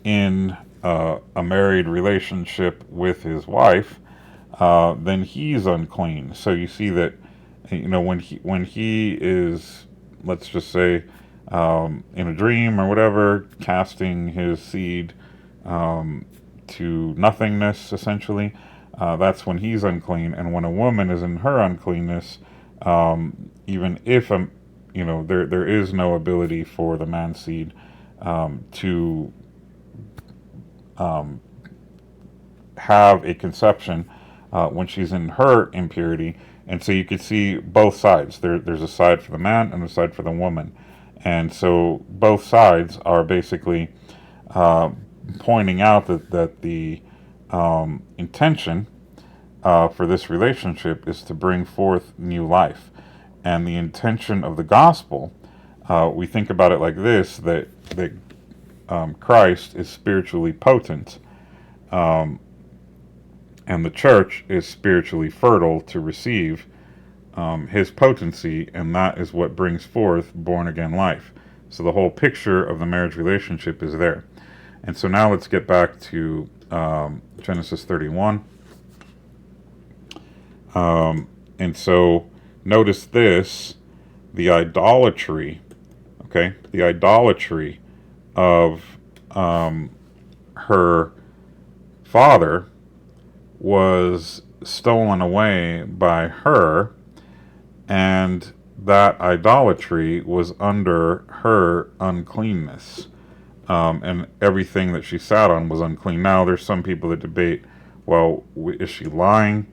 in a married relationship with his wife, then he's unclean. So you see that, when he is, let's just say, in a dream or whatever, casting his seed to nothingness, essentially, that's when he's unclean. And when a woman is in her uncleanness, even if there is no ability for the man's seed to have a conception when she's in her impurity. And so you could see both sides. There's a side for the man and a side for the woman. And so both sides are basically pointing out that the intention for this relationship is to bring forth new life. And the intention of the gospel, we think about it like this, that Christ is spiritually potent, and the church is spiritually fertile to receive his potency, and that is what brings forth born-again life. So the whole picture of the marriage relationship is there. And so now let's get back to Genesis 31. And so notice this, the idolatry, okay? The idolatry of her father was stolen away by her, and that idolatry was under her uncleanness. And everything that she sat on was unclean. Now, there's some people that debate, well, is she lying?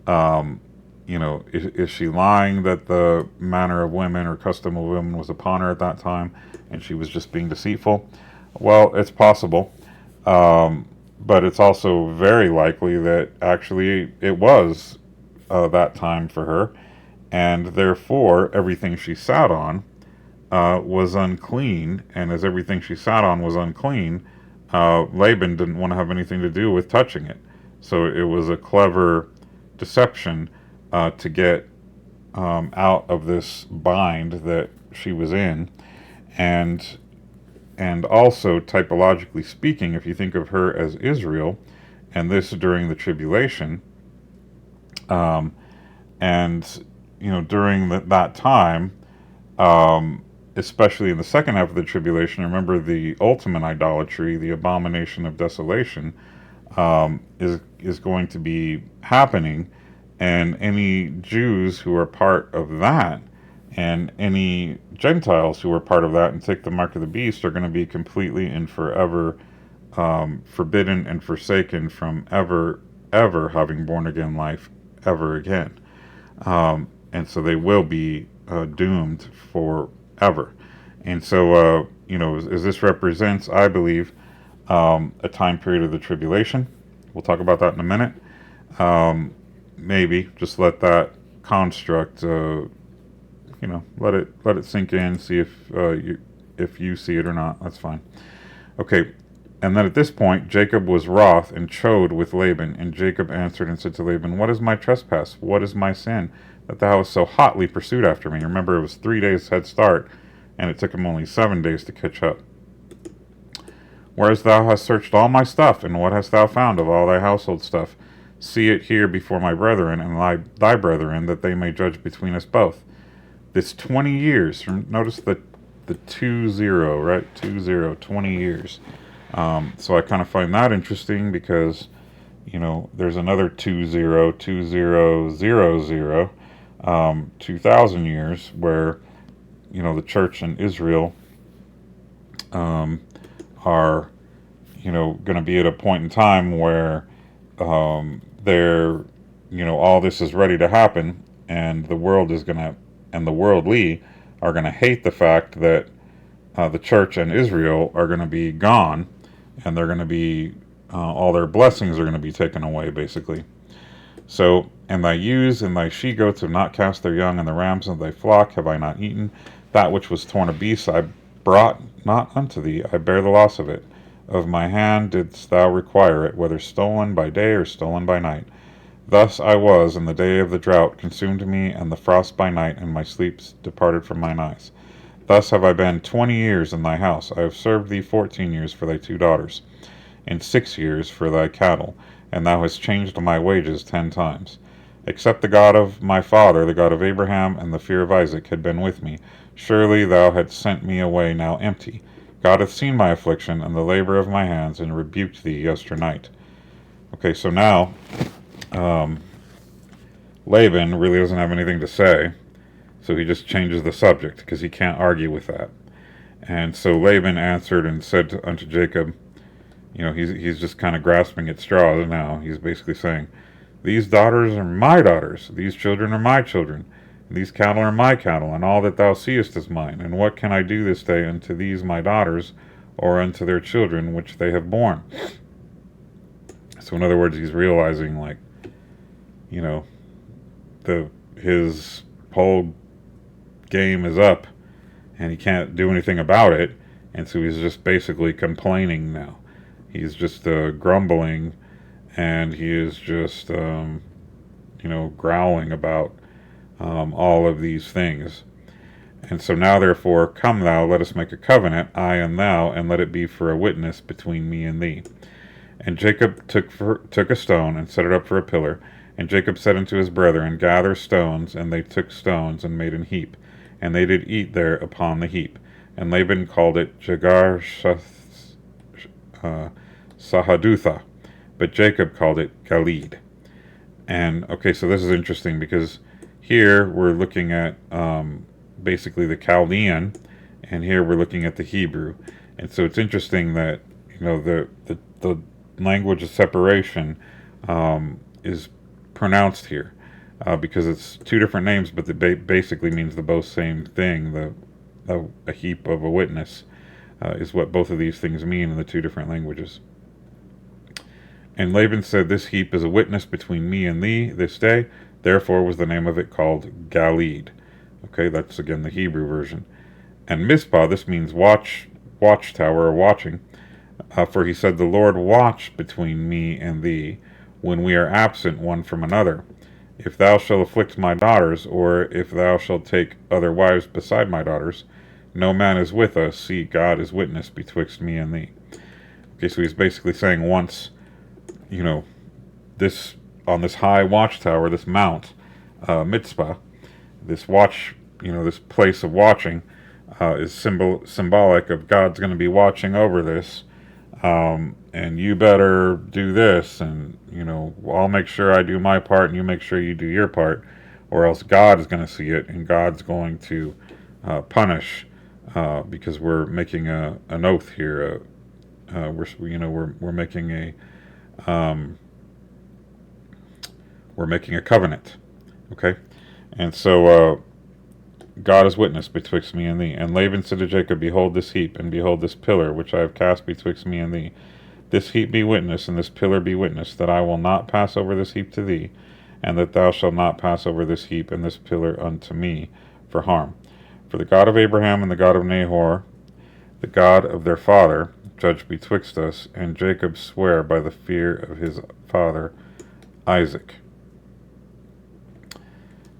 Is she lying that the manner of women or custom of women was upon her at that time, and she was just being deceitful? Well, it's possible. But it's also very likely that actually it was that time for her, and therefore everything she sat on was unclean, and as everything she sat on was unclean, Laban didn't want to have anything to do with touching it. So it was a clever deception to get out of this bind that she was in. And also, typologically speaking, if you think of her as Israel, and this during the tribulation, during that time, especially in the second half of the tribulation, remember the ultimate idolatry, the abomination of desolation, is going to be happening, and any Jews who are part of that, and any Gentiles who are part of that and take the mark of the beast, are going to be completely and forever forbidden and forsaken from ever having born again life ever again. And so they will be doomed forever. And so, as this represents, I believe, a time period of the tribulation. We'll talk about that in a minute. Maybe just let that construct, let it sink in. See if if you see it or not. That's fine. Okay, and then at this point, Jacob was wroth and chode with Laban. And Jacob answered and said to Laban, what is my trespass? What is my sin, that thou hast so hotly pursued after me? Remember, it was 3 days head start, and it took him only 7 days to catch up. Whereas thou hast searched all my stuff, and what hast thou found of all thy household stuff? See it here before my brethren and thy brethren, that they may judge between us both. This 20 years, notice the 20, right? 20 years. So I kind of find that interesting because, there's another 20, 2,000 years where, the church and Israel are, going to be at a point in time where they're, all this is ready to happen, and the world is going to, and the worldly are going to hate the fact that the church and Israel are going to be gone, and they're going to be, all their blessings are going to be taken away, basically. So, and thy ewes and thy she-goats have not cast their young, and the rams of thy flock have I not eaten. That which was torn of beasts I brought not unto thee, I bear the loss of it. Of my hand didst thou require it, whether stolen by day or stolen by night. Thus I was, and the day of the drought consumed me, and the frost by night, and my sleeps departed from mine eyes. Thus have I been 20 years in thy house. I have served thee 14 years for thy 2 daughters, and 6 years for thy cattle, and thou hast changed my wages 10 times. Except the God of my father, the God of Abraham, and the fear of Isaac had been with me, surely thou hadst sent me away now empty. God hath seen my affliction and the labor of my hands, and rebuked thee yesternight. Okay, so now Laban really doesn't have anything to say, so he just changes the subject because he can't argue with that. And so Laban answered and said unto Jacob, he's just kind of grasping at straws now. He's basically saying, these daughters are my daughters, these children are my children, and these cattle are my cattle, and all that thou seest is mine. And what can I do this day unto these my daughters, or unto their children which they have borne? So in other words, he's realizing, like, his whole game is up, and he can't do anything about it, and so he's just basically complaining now. He's just grumbling, and he is just, growling about all of these things. And so now, therefore, come thou, let us make a covenant, I and thou, and let it be for a witness between me and thee. And Jacob took a stone, and set it up for a pillar. And Jacob said unto his brethren, gather stones, and they took stones, and made an heap. And they did eat there upon the heap. And Laban called it Jagar Sahadutha, but Jacob called it Galid. And, okay, so this is interesting, because here we're looking at basically the Chaldean, and here we're looking at the Hebrew. And so it's interesting that, the language of separation is pronounced here, because it's 2 different names, but it basically means the both same thing. A heap of a witness is what both of these things mean in the 2 different languages. And Laban said, this heap is a witness between me and thee this day. Therefore was the name of it called Galid. Okay, that's again the Hebrew version. And Mizpah, this means watchtower or watching. For he said, the Lord watch between me and thee, when we are absent one from another. If thou shalt afflict my daughters, or if thou shalt take other wives beside my daughters, no man is with us. See, God is witness betwixt me and thee. Okay, so he's basically saying once, this on this high watchtower, this mount, Mitzpah, this watch, this place of watching, is symbolic of God's going to be watching over this, and you better do this, and I'll make sure I do my part, and you make sure you do your part, or else God is going to see it, and God's going to punish, because we're making an oath here. We're making a covenant, okay? And so God is witness betwixt me and thee. And Laban said to Jacob, behold this heap, and behold this pillar, which I have cast betwixt me and thee. This heap be witness, and this pillar be witness, that I will not pass over this heap to thee, and that thou shalt not pass over this heap and this pillar unto me for harm. For the God of Abraham and the God of Nahor the God of their father, judge betwixt us, and Jacob sware by the fear of his father Isaac.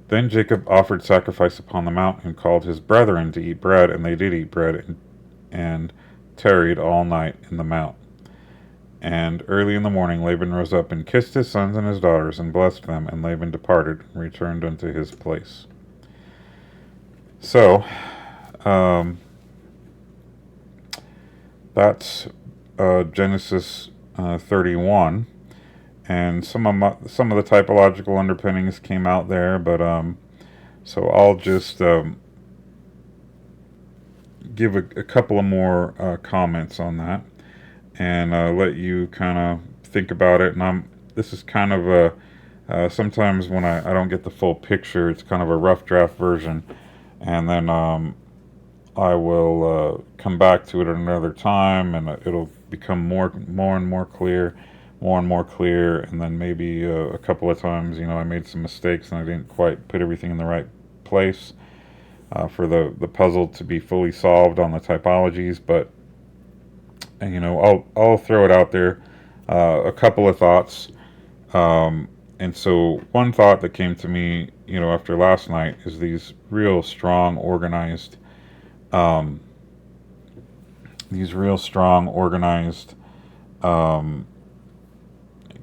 Then Jacob offered sacrifice upon the mount, and called his brethren to eat bread, and they did eat bread, and tarried all night in the mount. And early in the morning Laban rose up, and kissed his sons and his daughters, and blessed them, and Laban departed, and returned unto his place. So, that's Genesis 31. And some of the typological underpinnings came out there, but so I'll just give a couple of more comments on that, and let you kind of think about it. And this is kind of a sometimes when I don't get the full picture, it's kind of a rough draft version, and then I will come back to it at another time, and it'll become more and more clear. And then maybe a couple of times, I made some mistakes and I didn't quite put everything in the right place for the puzzle to be fully solved on the typologies. But I'll throw it out there. A couple of thoughts, and so one thought that came to me, after last night, is these real strong organized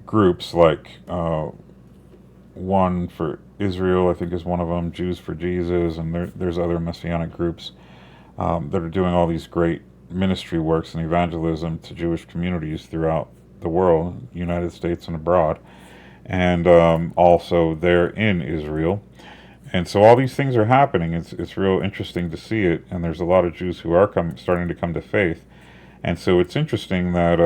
groups, like one for Israel, I think, is one of them, Jews for Jesus, and there's other messianic groups that are doing all these great ministry works and evangelism to Jewish communities throughout the world, United States and abroad, and also there in Israel. And so all these things are happening. It's real interesting to see it, and there's a lot of Jews who are starting to come to faith. And so it's interesting that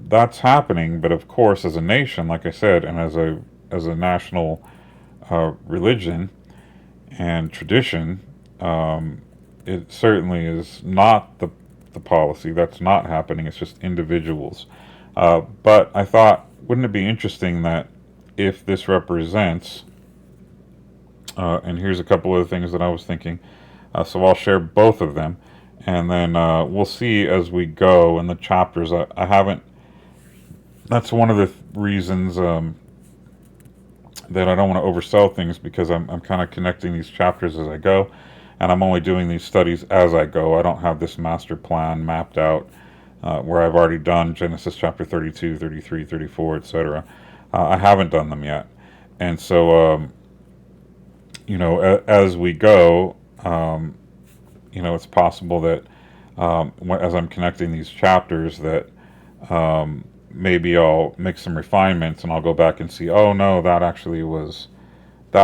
that's happening. But of course, as a nation, like I said, and as a national religion and tradition, it certainly is not the policy. That's not happening. It's just individuals. But I thought, wouldn't it be interesting that if this represents, and here's a couple of things that I was thinking, so I'll share both of them, and then we'll see as we go in the chapters. I haven't, that's one of the reasons that I don't want to oversell things, because I'm kind of connecting these chapters as I go, and I'm only doing these studies as I go. I don't have this master plan mapped out where I've already done Genesis chapter 32, 33, 34, etc. I haven't done them yet. And so, as we go, it's possible that as I'm connecting these chapters, that maybe I'll make some refinements, and I'll go back and see, oh no, that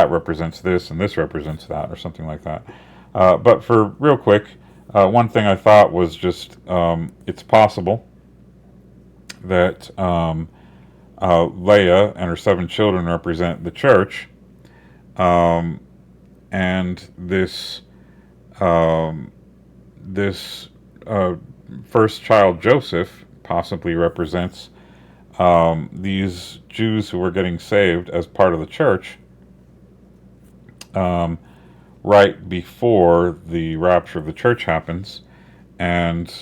represents this and this represents that, or something like that. But for real quick, one thing I thought was just, it's possible that Leah and her 7 children represent the church, and this first child, Joseph, possibly represents these Jews who were getting saved as part of the church right before the rapture of the church happens. And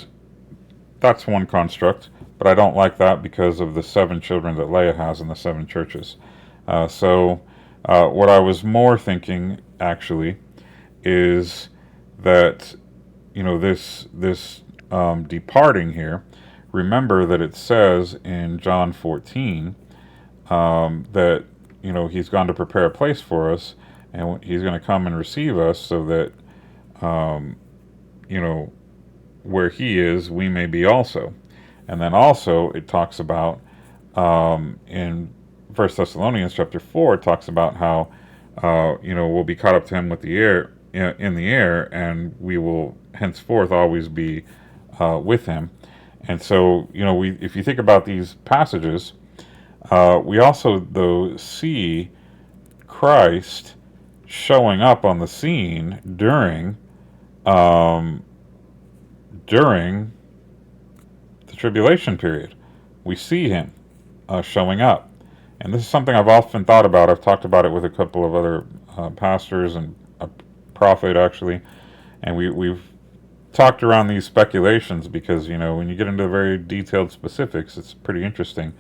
that's one construct, but I don't like that because of the 7 children that Leah has in the 7 churches. So what I was more thinking, actually, is that this departing here, remember that it says in John 14 that he's gone to prepare a place for us, and he's going to come and receive us, so that where he is, we may be also. And then also it talks about in 1 Thessalonians chapter 4, it talks about how we'll be caught up to him with the air, in the air, and we will henceforth always be with him. And so if you think about these passages, we also though see Christ showing up on the scene during the tribulation period. We see him showing up, and this is something I've often thought about. I've talked about it with a couple of other pastors and a prophet, actually, And we've talked around these speculations because, when you get into very detailed specifics, it's pretty interesting.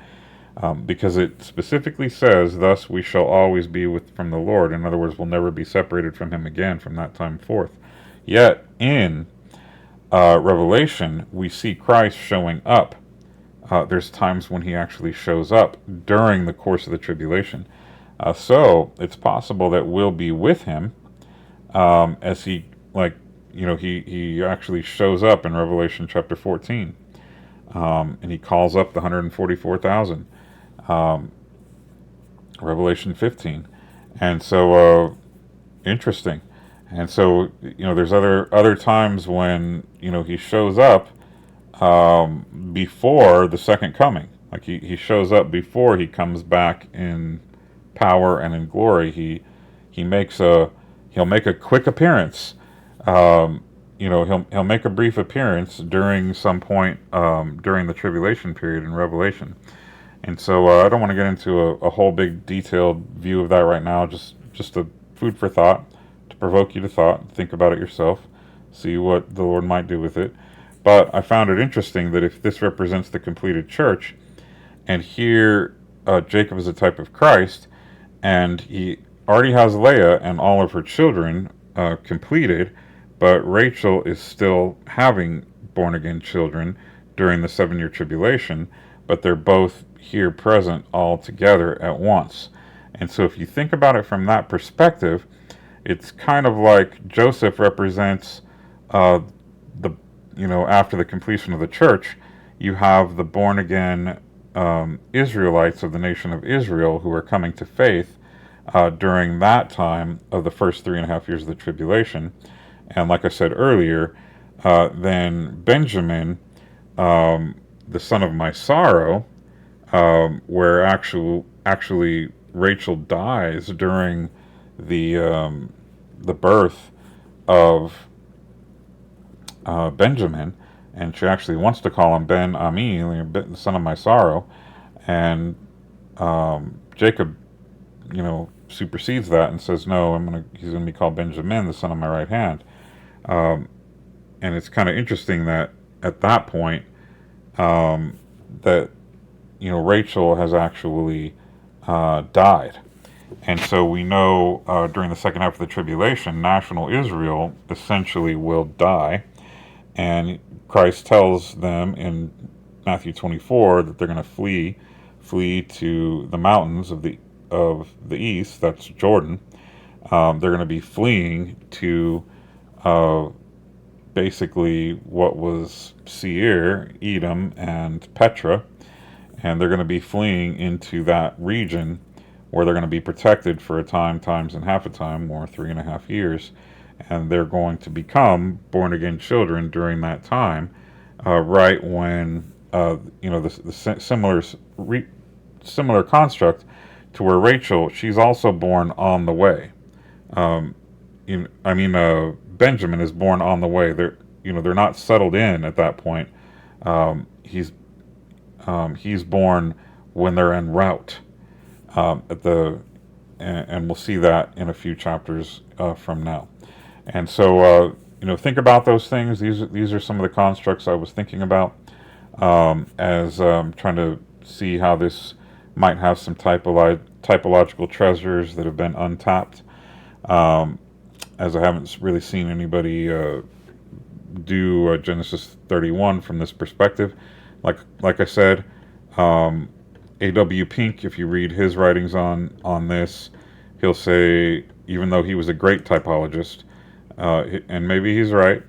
Because it specifically says, "Thus we shall always be from the Lord." In other words, we'll never be separated from Him again from that time forth. Yet in Revelation, we see Christ showing up. There's times when He actually shows up during the course of the tribulation. So it's possible that we'll be with Him as He, He actually shows up in Revelation chapter 14. And He calls up the 144,000. Revelation 15. And so, interesting. And so, there's other times when, He shows up before the second coming. Like he shows up before He comes back in power and in glory. He'll make a quick appearance. He'll make a brief appearance during some point during the tribulation period in Revelation. And so I don't want to get into a whole big detailed view of that right now. Just a food for thought, to provoke you to thought. Think about it yourself. See what the Lord might do with it. But I found it interesting that if this represents the completed church, and here Jacob is a type of Christ, and he already has Leah and all of her children completed, but Rachel is still having born-again children during the 7-year tribulation, but they're both here present all together at once. And so if you think about it from that perspective, it's kind of like Joseph represents after the completion of the church, you have the born-again Israelites of the nation of Israel who are coming to faith during that time of the first 3.5 years of the tribulation. And like I said earlier, then Benjamin, the son of my sorrow, where actually Rachel dies during the birth of Benjamin, and she actually wants to call him Ben Ami, the son of my sorrow, and Jacob, supersedes that and says, no, he's gonna be called Benjamin, the son of my right hand. And it's kind of interesting that at that point, that Rachel has actually died. And so we know during the second half of the tribulation, national Israel essentially will die. And Christ tells them in Matthew 24 that they're going to flee to the mountains of the east. That's Jordan. They're going to be fleeing to basically what was Seir, Edom, and Petra, and they're going to be fleeing into that region where they're going to be protected for a time, times and half a time, or 3.5 years, and they're going to become born-again children during that time, right when the similar construct to where Rachel, she's also born on the way. Benjamin is born on the way. They're not settled in at that point. He's born when they're en route. And we'll see that in a few chapters from now. And so think about those things. These are some of the constructs I was thinking about as trying to see how this might have some typological treasures that have been untapped. As I haven't really seen anybody do Genesis 31 from this perspective. Like I said, A.W. Pink, if you read his writings on this, he'll say, even though he was a great typologist, and maybe he's right,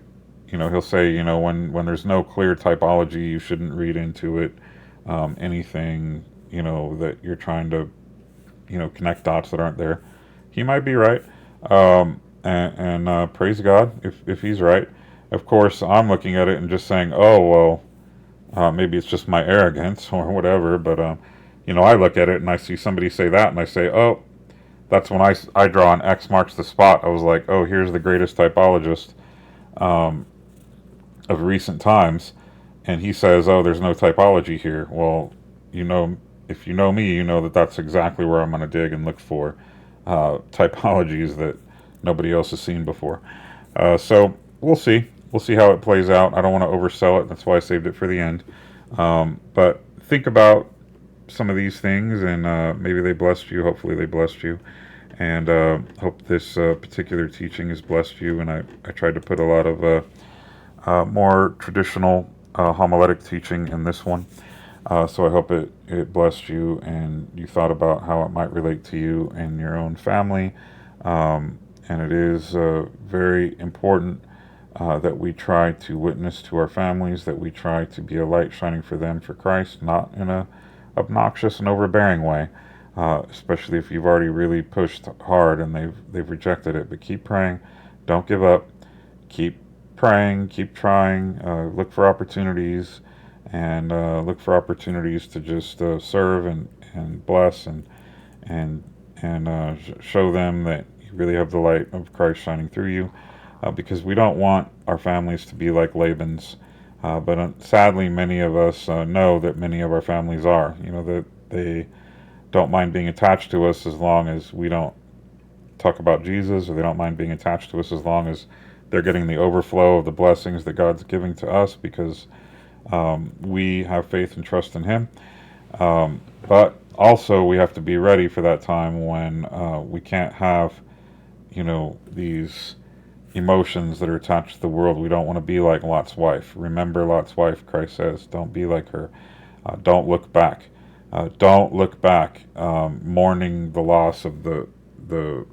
he'll say, when there's no clear typology, you shouldn't read into it anything, that you're trying to, connect dots that aren't there. He might be right. And praise God if he's right. Of course, I'm looking at it and just saying, oh, well, maybe it's just my arrogance or whatever, but, I look at it and I see somebody say that and I say, oh, that's when I draw an X marks the spot. I was like, oh, here's the greatest typologist of recent times. And he says, oh, there's no typology here. Well, if you know me, you know that that's exactly where I'm going to dig and look for typologies that nobody else has seen before. So we'll see. We'll see how it plays out. I don't want to oversell it. That's why I saved it for the end. But think about some of these things, and maybe they blessed you. Hopefully they blessed you. And hope this particular teaching has blessed you. And I tried to put a lot of more traditional homiletic teaching in this one. So I hope it blessed you and you thought about how it might relate to you and your own family. And it is very important that we try to witness to our families, that we try to be a light shining for them for Christ, not in a obnoxious and overbearing way, especially if you've already really pushed hard and they've rejected it. But keep praying, don't give up, keep praying, keep trying, look for opportunities, and look for opportunities to just serve and bless and show them that you really have the light of Christ shining through you, because we don't want our families to be like Laban's. But sadly, many of us know that many of our families are. You know, that they don't mind being attached to us as long as we don't talk about Jesus, or they don't mind being attached to us as long as they're getting the overflow of the blessings that God's giving to us, because we have faith and trust in Him. But also we have to be ready for that time when we can't have, you know, these emotions that are attached to the world. We don't want to be like Lot's wife. Remember Lot's wife, Christ says, don't be like her. Don't look back. Don't look back, mourning the loss of the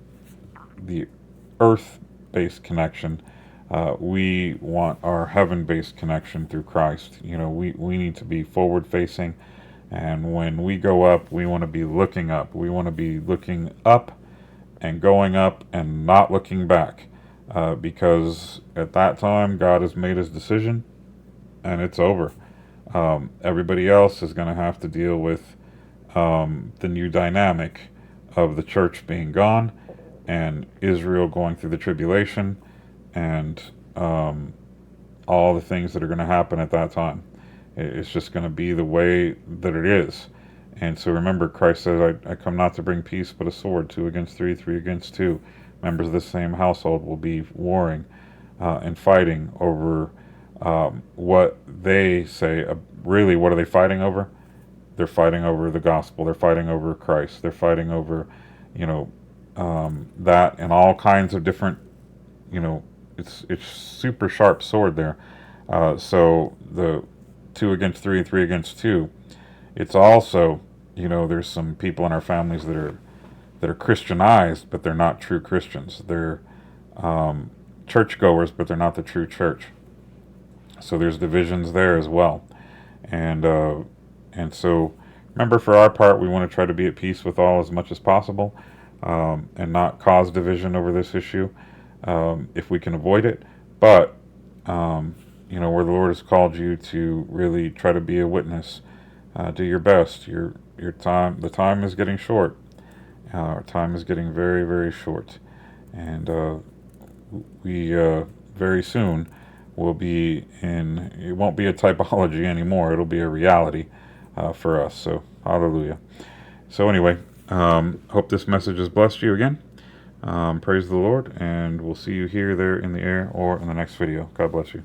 earth-based connection. We want our heaven-based connection through Christ. You know, we need to be forward-facing, and when we go up, we want to be looking up. We want to be looking up and going up and not looking back, because at that time, God has made His decision, and it's over. Everybody else is going to have to deal with the new dynamic of the church being gone and Israel going through the tribulation, and all the things that are going to happen at that time. It's just going to be the way that it is. And so remember, Christ says, I come not to bring peace, but a sword, 2 against 3, 3 against 2. Members of the same household will be warring and fighting over what they say. Really, what are they fighting over? They're fighting over the gospel. They're fighting over Christ. They're fighting over, you know, that and all kinds of different, you know, it's super sharp sword there. So the 2 against 3, 3 against 2. It's also, you know, there's some people in our families that are Christianized, but they're not true Christians. They're churchgoers, but they're not the true church. So there's divisions there as well. And so remember, for our part, we want to try to be at peace with all as much as possible, and not cause division over this issue, if we can avoid it. But you know, where the Lord has called you to really try to be a witness, do your best. Your the time is getting short. Our time is getting very, very short, and we very soon will be in. It won't be a typology anymore. It'll be a reality for us. So hallelujah. So anyway, hope this message has blessed you again. Praise the Lord, and we'll see you here, there, in the air, or in the next video. God bless you.